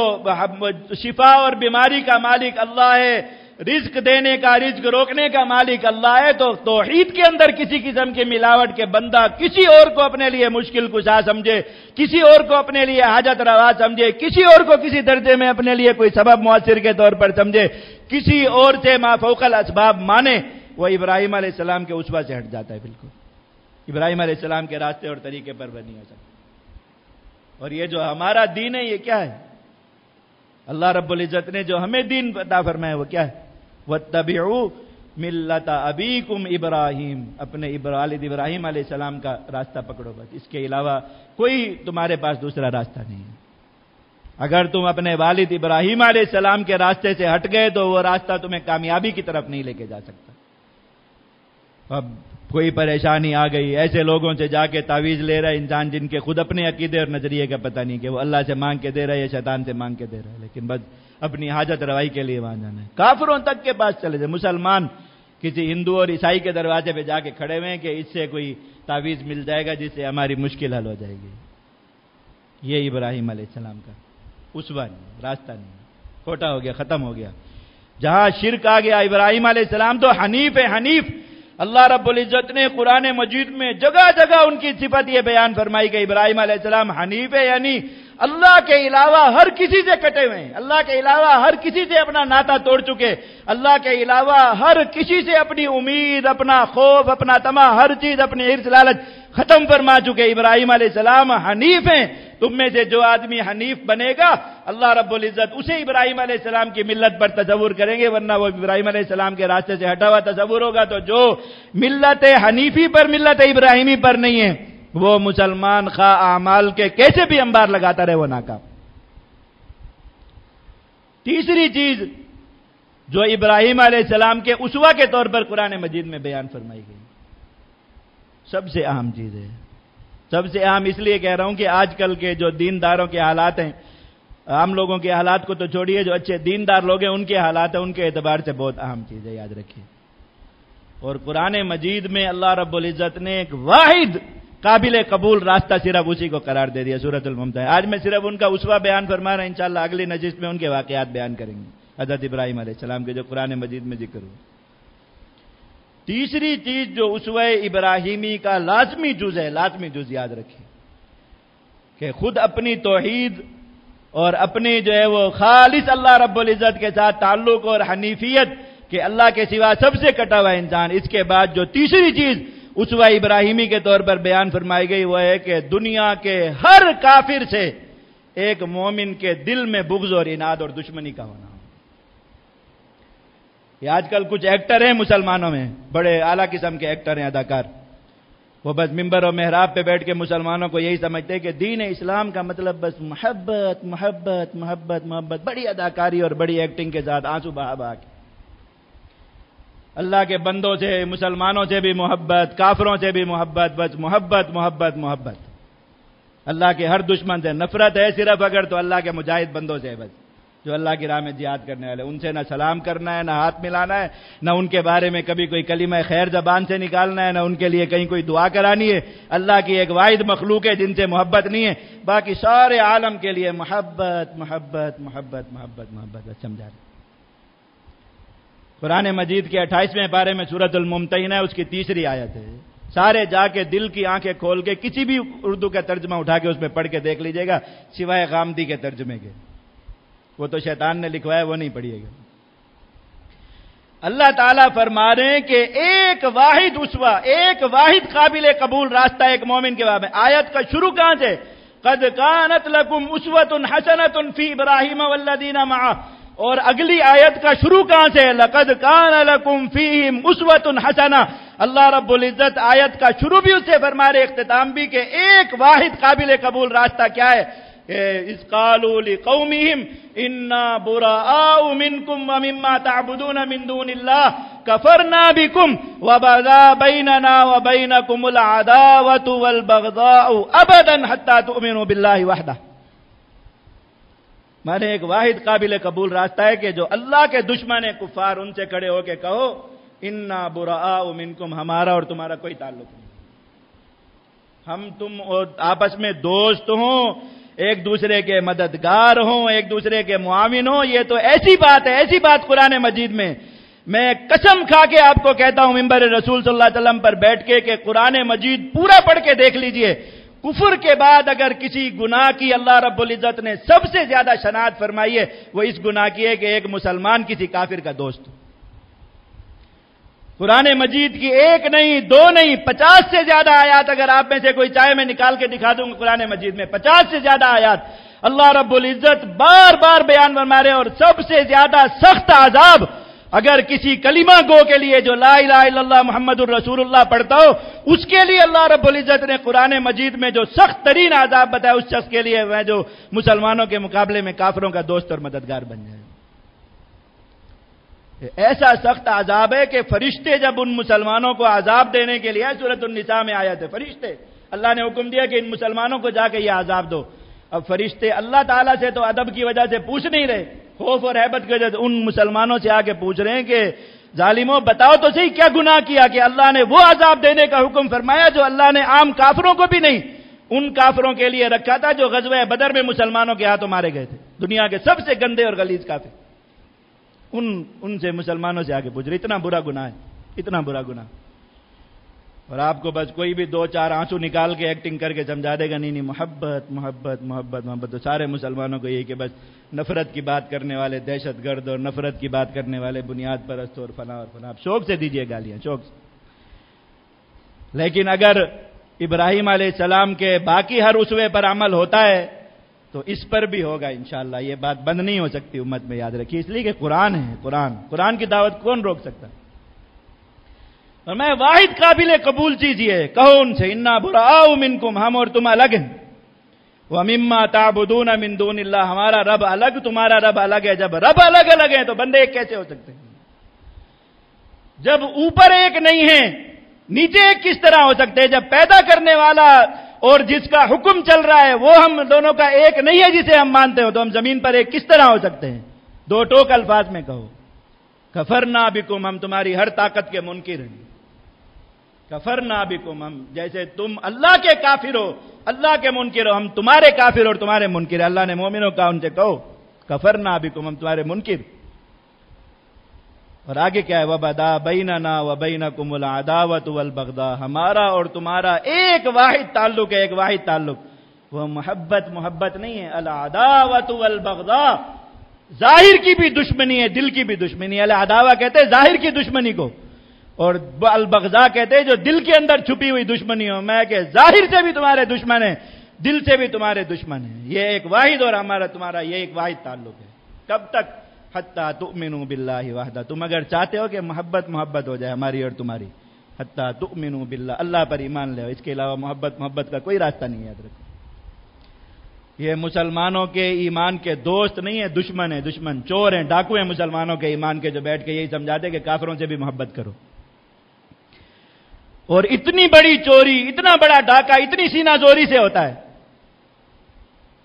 شفا اور بیماری کا مالک اللہ ہے، رزق دینے کا، رزق روکنے کا مالک اللہ ہے۔ تو توحید کے اندر کسی قسم کی ملاوٹ کے بندہ کسی اور کو اپنے لیے مشکل کشا سمجھے، کسی اور کو اپنے لیے حاجت روا سمجھے، کسی اور کو کسی درجے میں اپنے لیے کوئی سبب مؤثر کے طور پر سمجھے، کسی اور سے ما فوق الاسباب مانے، وہ ابراہیم علیہ السلام کے اسوہ سے ہٹ جاتا ہے۔ بالکل ابراہیم علیہ السلام کے راستے اور طریقے پر نہیں ہو سکتا۔ اور یہ جو ہمارا دین ہے یہ کیا ہے؟ اللہ رب العزت نے جو ہمیں دین عطا فرمایا وہ کیا ہے؟ وَاتَّبِعُوا مِلَّةَ أَبِيكُمْ إِبْرَاهِيمَ، اپنے والد ابراہیم علیہ السلام کا راستہ پکڑو، بس اس کے علاوہ کوئی تمہارے پاس دوسرا راستہ نہیں ہے۔ اگر تم اپنے والد ابراہیم علیہ السلام کے راستے سے ہٹ گئے تو وہ راستہ تمہیں کامیابی کی طرف نہیں لے کے جا سکتا۔ اب کوئی پریشانی آ گئی، ایسے لوگوں سے جا کے تعویذ لے رہا ہے انسان جن کے خود اپنے عقیدے اور نظریے کا پتہ نہیں کہ وہ اللہ سے مانگ کے دے رہا ہے یا شیطان سے مانگ کے دے رہا ہے، لیکن بس اپنی حاجت روائی کے لیے وہاں جانا ہے۔ کافروں تک کے پاس چلے جائے، مسلمان کسی ہندو اور عیسائی کے دروازے پہ جا کے کھڑے ہوئے ہیں کہ اس سے کوئی تعویذ مل جائے گا جس سے ہماری مشکل حل ہو جائے گی۔ یہ ابراہیم علیہ السلام کا اسوہ نہیں، راستہ نہیں، کھوٹا ہو گیا، ختم ہو گیا۔ جہاں شرک آ گیا، ابراہیم علیہ السلام تو حنیف ہے، حنیف۔ اللہ رب العزت نے قرآن مجید میں جگہ جگہ ان کی صفت یہ بیان فرمائی کہ ابراہیم علیہ السلام حنیف ہے، یعنی اللہ کے علاوہ ہر کسی سے کٹے ہوئے ہیں، اللہ کے علاوہ ہر کسی سے اپنا ناطہ توڑ چکے، اللہ کے علاوہ ہر کسی سے اپنی امید، اپنا خوف، اپنا طمع، ہر چیز، اپنی حرص لالچ ختم فرما چکے۔ ابراہیم علیہ السلام حنیف ہیں۔ تم میں سے جو آدمی حنیف بنے گا اللہ رب العزت اسے ابراہیم علیہ السلام کی ملت پر تصور کریں گے، ورنہ وہ ابراہیم علیہ السلام کے راستے سے ہٹا ہوا تصور ہوگا۔ تو جو ملت حنیفی پر، ملت ابراہیمی پر نہیں ہے، وہ مسلمان خواہ اعمال کے کیسے بھی انبار لگاتا رہے وہ ناکام۔ تیسری چیز جو ابراہیم علیہ السلام کے اسوہ کے طور پر قرآن مجید میں بیان فرمائی گئی، سب سے اہم چیز ہے، سب سے اہم اس لیے کہہ رہا ہوں کہ آج کل کے جو دینداروں کے حالات ہیں، عام لوگوں کے حالات کو تو چھوڑیے، جو اچھے دیندار لوگ ہیں ان کے حالات ہیں، ان کے اعتبار سے بہت اہم چیز ہے، یاد رکھیے۔ اور قرآن مجید میں اللہ رب العزت نے ایک واحد قابل قبول راستہ صرف اسی کو قرار دے دیا، سورۃ الممتحنہ۔ آج میں صرف ان کا اسوہ بیان فرما رہا ہوں، انشاءاللہ اگلی نشست میں ان کے واقعات بیان کریں گے، حضرت ابراہیم علیہ السلام کے جو قرآن مجید میں ذکر ہو۔ تیسری چیز جو اسوہ ابراہیمی کا لازمی جز ہے، لازمی جز یاد رکھیں کہ خود اپنی توحید اور اپنی جو ہے وہ خالص اللہ رب العزت کے ساتھ تعلق اور حنیفیت کہ اللہ کے سوا سب سے کٹا ہوا انسان، اس کے بعد جو تیسری چیز اسوہ ابراہیمی کے طور پر بیان فرمائی گئی وہ ہے کہ دنیا کے ہر کافر سے ایک مومن کے دل میں بغض اور عناد اور دشمنی کا ہونا۔ یہ آج کل کچھ ایکٹر ہیں مسلمانوں میں، بڑے اعلیٰ قسم کے ایکٹر ہیں، اداکار، وہ بس ممبر اور محراب پہ بیٹھ کے مسلمانوں کو یہی سمجھتے ہیں کہ دین اسلام کا مطلب بس محبت محبت محبت محبت، بڑی اداکاری اور بڑی ایکٹنگ کے ساتھ آنسو بہا بہا کے اللہ کے بندوں سے، مسلمانوں سے بھی محبت، کافروں سے بھی محبت، بس محبت محبت محبت۔ اللہ کے ہر دشمن سے نفرت ہے صرف اگر تو اللہ کے مجاہد بندوں سے ہے، بس جو اللہ کی راہ میں جہاد کرنے والے، ان سے نہ سلام کرنا ہے، نہ ہاتھ ملانا ہے، نہ ان کے بارے میں کبھی کوئی کلمہ خیر زبان سے نکالنا ہے، نہ ان کے لیے کہیں کوئی دعا کرانی ہے۔ اللہ کی ایک واحد مخلوق ہے جن سے محبت نہیں ہے، باقی سارے عالم کے لیے محبت محبت محبت محبت محبت، بس سمجھا رہے۔ قرآن مجید کے 28ویں پارے میں سورۃ الممتحنہ ہے، اس کی تیسری آیت ہے۔ سارے جا کے دل کی آنکھیں کھول کے کسی بھی اردو کا ترجمہ اٹھا کے اس میں پڑھ کے دیکھ لیجئے گا، سوائے غامدی کے ترجمے کے، وہ تو شیطان نے لکھوایا، وہ نہیں پڑھیے گا۔ اللہ تعالیٰ فرما رہے ہیں کہ ایک واحد اسوہ، ایک واحد قابل قبول راستہ ایک مومن کے باب میں. آیت کا شروع کہاں سے؟ قد کانت لکم اسوۃ حسنۃ فی ابراہیم والذین معہ. اور اگلی آیت کا شروع کہاں سے؟ لقد کان لکم فیہم اسوۃ حسنہ. اللہ رب العزت آیت کا شروع بھی اس سے فرما رہے، اختتام بھی، کہ ایک واحد قابل قبول راستہ کیا ہے؟ اذ قالوا لقومهم انا براء منکم ومما تعبدون من دون اللہ کفرنا بکم وبدا بیننا وبینکم العداوۃ والبغضاء ابدا حتی تؤمنوا باللہ وحدہ. مانے ایک واحد قابل قبول راستہ ہے کہ جو اللہ کے دشمن ہیں کفار، ان سے کھڑے ہو کے کہو انا براء منکم، ہمارا اور تمہارا کوئی تعلق نہیں، ہم تم اور آپس میں دوست ہوں، ایک دوسرے کے مددگار ہوں، ایک دوسرے کے معاون ہوں. یہ تو ایسی بات ہے، ایسی بات قرآن مجید میں قسم کھا کے آپ کو کہتا ہوں ممبر رسول صلی اللہ علیہ وسلم پر بیٹھ کے کہ قرآن مجید پورا پڑھ کے دیکھ لیجئے. کفر کے بعد اگر کسی گناہ کی اللہ رب العزت نے سب سے زیادہ شناعت فرمائی ہے، وہ اس گناہ کی ہے کہ ایک مسلمان کسی کافر کا دوست ہو. قرآن مجید کی ایک نہیں، دو نہیں، 50 سے زیادہ آیات اگر آپ میں سے کوئی چاہے میں نکال کے دکھا دوں گا. قرآن مجید میں 50 سے زیادہ آیات اللہ رب العزت بار بار بیان فرما رہے ہیں. اور سب سے زیادہ سخت عذاب اگر کسی کلمہ گو کے لیے جو لا الہ الا اللہ محمد الرسول اللہ پڑھتا ہو، اس کے لیے اللہ رب العزت نے قرآن مجید میں جو سخت ترین عذاب بتایا اس شخص کے لیے وہ جو مسلمانوں کے مقابلے میں کافروں کا دوست اور مددگار بن جائے. ایسا سخت عذاب ہے کہ فرشتے جب ان مسلمانوں کو عذاب دینے کے لیے، سورۃ النساء میں آیا تھے، فرشتے اللہ نے حکم دیا کہ ان مسلمانوں کو جا کے یہ عذاب دو. اب فرشتے اللہ تعالیٰ سے تو ادب کی وجہ سے پوچھ نہیں رہے، خوف اور ہیبت کی وجہ سے ان مسلمانوں سے آ کے پوچھ رہے ہیں کہ ظالموں بتاؤ تو صحیح کیا گناہ کیا کہ اللہ نے وہ عذاب دینے کا حکم فرمایا جو اللہ نے عام کافروں کو بھی نہیں، ان کافروں کے لیے رکھا تھا جو غزوہ بدر میں مسلمانوں کے ہاتھوں مارے گئے تھے، دنیا کے سب سے گندے اور غلیظ کافر. ان سے مسلمانوں سے آگے پوچھ رہے، اتنا برا گناہ ہے، اتنا برا گناہ. اور آپ کو بس کوئی بھی 2-4 آنسو نکال کے ایکٹنگ کر کے سمجھا دے گا نہیں محبت محبت محبت محبت. تو سارے مسلمانوں کو یہی کہ بس نفرت کی بات کرنے والے دہشت گرد اور نفرت کی بات کرنے والے بنیاد پرست اور فلاں اور فلاں. آپ شوق سے دیجئے گالیاں، شوق سے. لیکن اگر ابراہیم علیہ السلام کے باقی ہر اسوے پر عمل ہوتا ہے تو اس پر بھی ہوگا انشاءاللہ. یہ بات بند نہیں ہو سکتی امت میں، یاد رکھیے، اس لیے کہ قرآن ہے. قرآن کی دعوت کون روک سکتا؟ اور میں واحد قابل قبول چیز یہ ہے، کہو ان سے انا براء منکم، ہم اور تم الگ ہیں، ومما تعبدون من دون اللہ، ہمارا رب الگ تمہارا رب الگ ہے. جب رب الگ الگ ہیں تو بندے ایک کیسے ہو سکتے ہیں؟ جب اوپر ایک نہیں ہے نیچے ایک کس طرح ہو سکتے ہیں؟ جب پیدا کرنے والا اور جس کا حکم چل رہا ہے وہ ہم دونوں کا ایک نہیں ہے جسے ہم مانتے ہو، تو ہم زمین پر ایک کس طرح ہو سکتے ہیں؟ 2 ٹوک الفاظ میں کہو کفرنا بکم، ہم تمہاری ہر طاقت کے منکر ہیں. کفرنا بکم، ہم جیسے تم اللہ کے کافر ہو، اللہ کے منکر ہو، ہم تمہارے کافر اور تمہارے منکر. اللہ نے مومنوں کا ان سے کہو کفرنا بکم، ہم تمہارے منکر. اور آگے کیا ہے؟ وبدا بیننا وبینکم العداوۃ والبغضاء، ہمارا اور تمہارا ایک واحد تعلق ہے، ایک واحد تعلق. وہ محبت نہیں ہے، العداوۃ والبغضاء، ظاہر کی بھی دشمنی ہے، دل کی بھی دشمنی ہے. العداوہ کہتے ہیں ظاہر کی دشمنی کو، اور البغضاء کہتے ہیں جو دل کے اندر چھپی ہوئی دشمنی ہو. میں کہ ظاہر سے بھی تمہارے دشمن ہیں، دل سے بھی تمہارے دشمن ہیں. یہ ایک واحد اور ہمارا تمہارا یہ ایک واحد تعلق ہے. کب تک؟ حتی تؤمنوا باللہ وحدہ، تم اگر چاہتے ہو کہ محبت ہو جائے ہماری اور تمہاری، حتی تؤمنوا باللہ، اللہ پر ایمان لے. اس کے علاوہ محبت کا کوئی راستہ نہیں، یاد رکھو. یہ مسلمانوں کے ایمان کے دوست نہیں ہے، دشمن ہے. دشمن چور ہیں، ڈاکو ہیں مسلمانوں کے ایمان کے، جو بیٹھ کے یہی سمجھاتے کہ کافروں سے بھی محبت کرو. اور اتنی بڑی چوری، اتنا بڑا ڈاکہ اتنی سینہ زوری سے ہوتا ہے.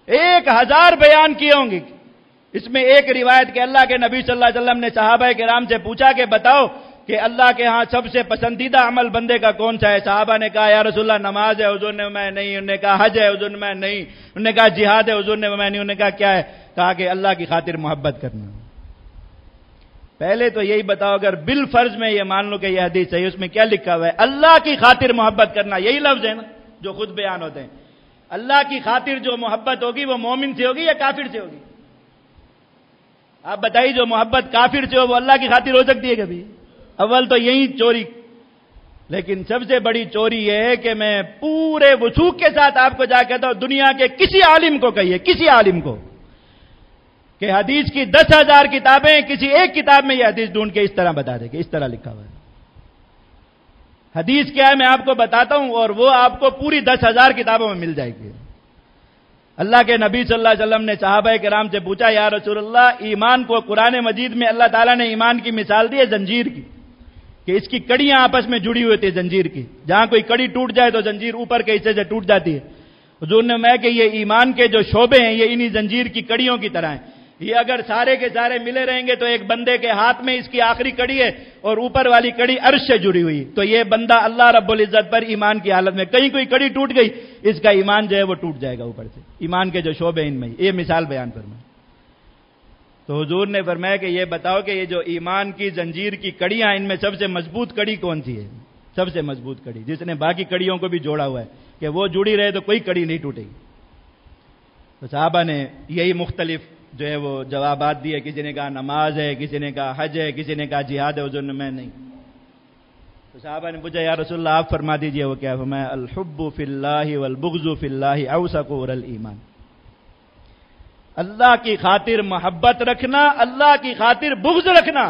1000 بیان کیے ہوں گے. اس میں ایک روایت کہ اللہ کے نبی صلی اللہ علیہ وسلم نے صحابہ کرام سے پوچھا کہ بتاؤ کہ اللہ کے ہاں سب سے پسندیدہ عمل بندے کا کون سا ہے؟ صحابہ نے کہا یا رسول اللہ نماز ہے، حضور نے میں نہیں. انہوں نے کہا حج ہے، حضور میں نہیں. انہوں نے کہا جہاد ہے، حضور نے میں نہیں. انہوں نے کہا کیا ہے؟ کہا کہ اللہ کی خاطر محبت کرنا. پہلے تو یہی بتاؤ، اگر بالفرض میں یہ مان لو کہ یہ حدیث صحیح، اس میں کیا لکھا ہوا ہے؟ اللہ کی خاطر محبت کرنا. یہی لفظ ہے نا جو خود بیان ہوتے ہیں. اللہ کی خاطر جو محبت ہوگی وہ مومن سے ہوگی یا کافر سے ہوگی؟ آپ بتائیے جو محبت کافر سے ہو وہ اللہ کی خاطر ہو سکتی ہے کبھی؟ اول تو یہی چوری. لیکن سب سے بڑی چوری یہ ہے کہ میں پورے وثوق کے ساتھ آپ کو جا کہتا ہوں، دنیا کے کسی عالم کو کہیے، کسی عالم کو، کہ حدیث کی 10,000 کتابیں، کسی ایک کتاب میں یہ حدیث ڈھونڈ کے اس طرح بتا دے کہ اس طرح لکھا ہوا ہے. حدیث کیا ہے میں آپ کو بتاتا ہوں، اور وہ آپ کو پوری 10,000 کتابوں میں مل جائے گی. اللہ کے نبی صلی اللہ علیہ وسلم نے صحابہ کرام سے پوچھا، یا رسول اللہ، ایمان کو قرآن مجید میں اللہ تعالیٰ نے ایمان کی مثال دی ہے زنجیر کی، کہ اس کی کڑیاں آپس میں جڑی ہوئی تھی زنجیر کی، جہاں کوئی کڑی ٹوٹ جائے تو زنجیر اوپر کے حصے سے ٹوٹ جاتی ہے. حضور نے میں کہ یہ ایمان کے جو شعبے ہیں یہ انہی زنجیر کی کڑیوں کی طرح ہیں. یہ اگر سارے کے سارے ملے رہیں گے تو ایک بندے کے ہاتھ میں اس کی آخری کڑی ہے اور اوپر والی کڑی عرش سے جڑی ہوئی، تو یہ بندہ اللہ رب العزت پر ایمان کی حالت میں، کہیں کوئی کڑی ٹوٹ گئی اس کا ایمان جو ہے وہ ٹوٹ جائے گا اوپر سے. ایمان کے جو شعبے ان میں یہ مثال بیان فرمائے. تو حضور نے فرمایا کہ یہ بتاؤ کہ یہ جو ایمان کی زنجیر کی کڑیاں، ان میں سب سے مضبوط کڑی کون سی ہے؟ سب سے مضبوط کڑی جس نے باقی کڑیوں کو بھی جوڑا ہوا ہے کہ وہ جڑی رہے تو کوئی کڑی نہیں ٹوٹے گی. تو صحابہ نے یہی مختلف جو ہے وہ جوابات دیے. کسی نے کہا نماز ہے، کسی نے کہا حج ہے، کسی نے کہا جہاد ہے. حضور نے میں نہیں. تو صحابہ نے پوچھا یا رسول اللہ آپ فرما دیجئے وہ کیا؟ فرمایا الحب فی اللہ والبغض فی اللہ اوثق علی الایمان. اللہ کی خاطر محبت رکھنا، اللہ کی خاطر بغض رکھنا،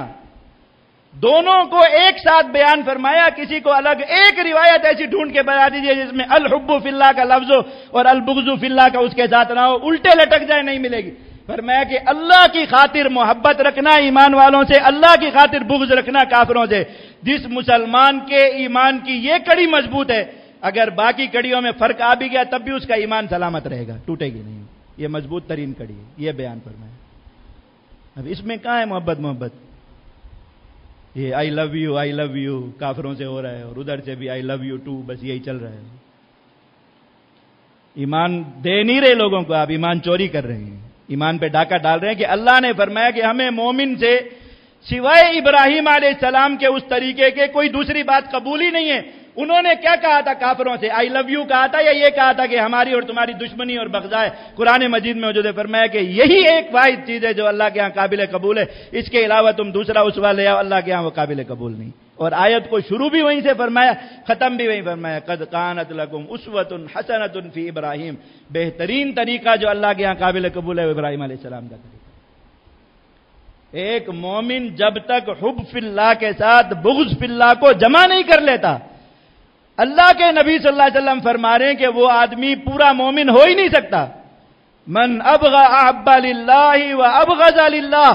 دونوں کو ایک ساتھ بیان فرمایا. کسی کو الگ ایک روایت ایسی ڈھونڈ کے بتا دیجئے جس میں الحب فی اللہ کا لفظ ہو اور البغض فی اللہ کا اس کے ساتھ نہ ہو، الٹے لٹک جائے، نہیں ملے گی. فرمایا کہ اللہ کی خاطر محبت رکھنا ایمان والوں سے، اللہ کی خاطر بغض رکھنا کافروں سے. جس مسلمان کے ایمان کی یہ کڑی مضبوط ہے، اگر باقی کڑیوں میں فرق آ بھی گیا تب بھی اس کا ایمان سلامت رہے گا، ٹوٹے گی نہیں. یہ مضبوط ترین کڑی ہے، یہ بیان فرمایا. اب اس میں کہاں ہے محبت؟ یہ آئی لو یو کافروں سے ہو رہا ہے، اور ادھر سے بھی آئی لو یو ٹو، بس یہی چل رہا ہے. ایمان دے نہیں رہے لوگوں کو، آپ ایمان چوری کر رہے ہیں، ایمان پہ ڈاکہ ڈال رہے ہیں. کہ اللہ نے فرمایا کہ ہمیں مومن سے سوائے ابراہیم علیہ السلام کے اس طریقے کے کوئی دوسری بات قبول ہی نہیں ہے. انہوں نے کیا کہا تھا کافروں سے؟ آئی لو یو کہا تھا، یا یہ کہا تھا کہ ہماری اور تمہاری دشمنی اور بغضا ہے؟ قرآن مجید میں موجود ہے. فرمایا کہ یہی ایک واحد چیز ہے جو اللہ کے ہاں قابل قبول ہے، اس کے علاوہ تم دوسرا اسوہ لے آؤ، اللہ کے ہاں وہ قابل قبول نہیں. اور آیت کو شروع بھی وہیں سے فرمایا، ختم بھی وہیں فرمایا قد کانت لکم اسوۃ حسنۃ فی ابراہیم. بہترین طریقہ جو اللہ کے ہاں قابل قبول ہے وہ ابراہیم علیہ السلام کا طریقہ. ایک مومن جب تک حب فی اللہ کے ساتھ بغض فی اللہ کو جمع نہیں کر لیتا، اللہ کے نبی صلی اللہ علیہ وسلم فرما رہے ہیں کہ وہ آدمی پورا مومن ہو ہی نہیں سکتا. من ابغى احب للہ و ابغض للہ،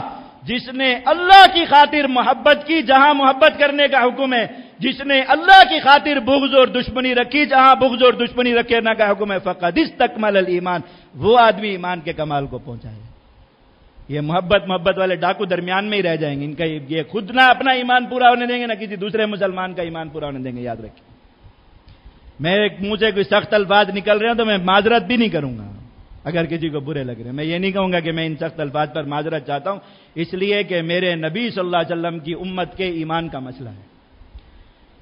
جس نے اللہ کی خاطر محبت کی جہاں محبت کرنے کا حکم ہے، جس نے اللہ کی خاطر بغض اور دشمنی رکھی جہاں بغض اور دشمنی رکھنے کا حکم ہے، فقد استکمل الایمان، وہ آدمی ایمان کے کمال کو پہنچا ہے. یہ محبت والے ڈاکو درمیان میں ہی رہ جائیں گے. ان کا یہ خود نہ اپنا ایمان پورا ہونے دیں گے، نہ کسی دوسرے مسلمان کا ایمان پورا ہونے دیں گے. یاد رکھیں، میں منہ سے کوئی سخت الفاظ نکل رہے ہیں تو میں معذرت بھی نہیں کروں گا اگر کسی کو برے لگ رہے ہیں. میں یہ نہیں کہوں گا کہ میں ان سخت الفاظ پر معذرت چاہتا ہوں، اس لیے کہ میرے نبی صلی اللہ علیہ وسلم کی امت کے ایمان کا مسئلہ ہے.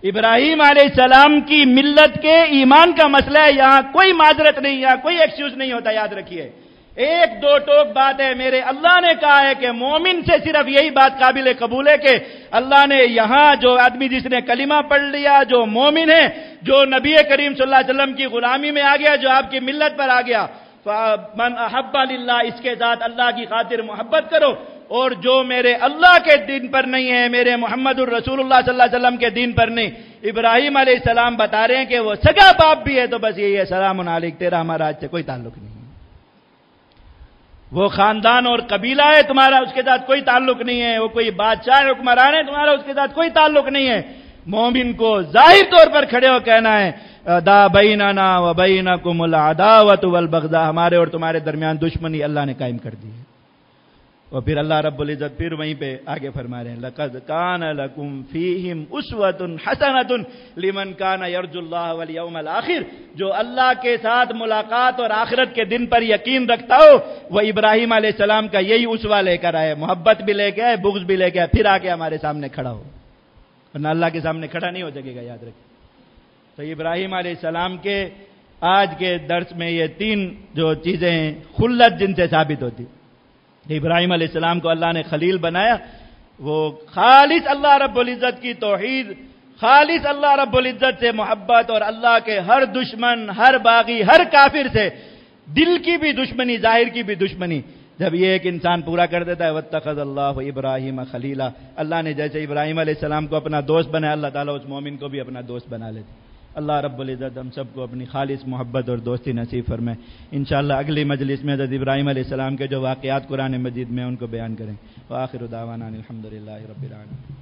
ابراہیم علیہ السلام کی ملت کے ایمان کا مسئلہ ہے. یہاں کوئی معذرت نہیں، یہاں کوئی ایکسکیوز نہیں ہوتا. یاد رکھیے، ایک دو ٹوک بات ہے. میرے اللہ نے کہا ہے کہ مومن سے صرف یہی بات قابل قبول ہے کہ اللہ نے یہاں جو آدمی جس نے کلمہ پڑھ لیا، جو مومن ہے، جو نبی کریم صلی اللہ علیہ وسلم کی غلامی میں آ گیا، جو آپ کی ملت پر آ گیا، من احب للہ، اس کے ساتھ اللہ کی خاطر محبت کرو. اور جو میرے اللہ کے دین پر نہیں ہے، میرے محمد الرسول اللہ صلی اللہ علیہ وسلم کے دین پر نہیں. ابراہیم علیہ السلام بتا رہے ہیں کہ وہ سگا باپ بھی ہے، تو بس یہی ہے، سلام علیک، تیرا ہمارا آج سے کوئی تعلق نہیں. وہ خاندان اور قبیلہ ہے تمہارا، اس کے ساتھ کوئی تعلق نہیں ہے. وہ کوئی بادشاہ حکمران ہے تمہارا، اس کے ساتھ کوئی تعلق نہیں ہے. مومن کو ظاہر طور پر کھڑے ہو کہنا ہے دا بیننا و بینکم العداوۃ والبغضاء، ہمارے اور تمہارے درمیان دشمنی اللہ نے قائم کر دی ہے. اور پھر اللہ رب العزت پھر وہیں پہ آگے فرما رہے ہیں لقد کان لکم فیہم اسوۃ حسنۃ لمن کان یرجو اللہ والیوم الآخر، جو اللہ کے ساتھ ملاقات اور آخرت کے دن پر یقین رکھتا ہو وہ ابراہیم علیہ السلام کا یہی اسوہ لے کر آئے. محبت بھی لے کے آئے، بغض بھی لے کے آئے، پھر آ کے ہمارے سامنے کھڑا ہو، ورنہ اللہ کے سامنے کھڑا نہیں ہو سکے گا. یاد رکھیں. تو ابراہیم علیہ السلام کے آج کے درس میں یہ تین جو چیزیں ہیں خلت جن سے ثابت ہوتی. ابراہیم علیہ السلام کو اللہ نے خلیل بنایا، وہ خالص اللہ رب العزت کی توحید، خالص اللہ رب العزت سے محبت، اور اللہ کے ہر دشمن، ہر باغی، ہر کافر سے دل کی بھی دشمنی، ظاہر کی بھی دشمنی، جب یہ ایک انسان پورا کر دیتا ہے، واتخذ اللہ ابراہیم خلیلا، اللہ نے جیسے ابراہیم علیہ السلام کو اپنا دوست بنایا، اللہ تعالیٰ اس مومن کو بھی اپنا دوست بنا لیتے۔ اللہ رب العزت ہم سب کو اپنی خالص محبت اور دوستی نصیب فرمائے۔ انشاءاللہ اگلی مجلس میں حضرت ابراہیم علیہ السلام کے جو واقعات قرآن مجید میں ان کو بیان کریں۔ وآخر دعوانا الحمدللہ رب العالمین۔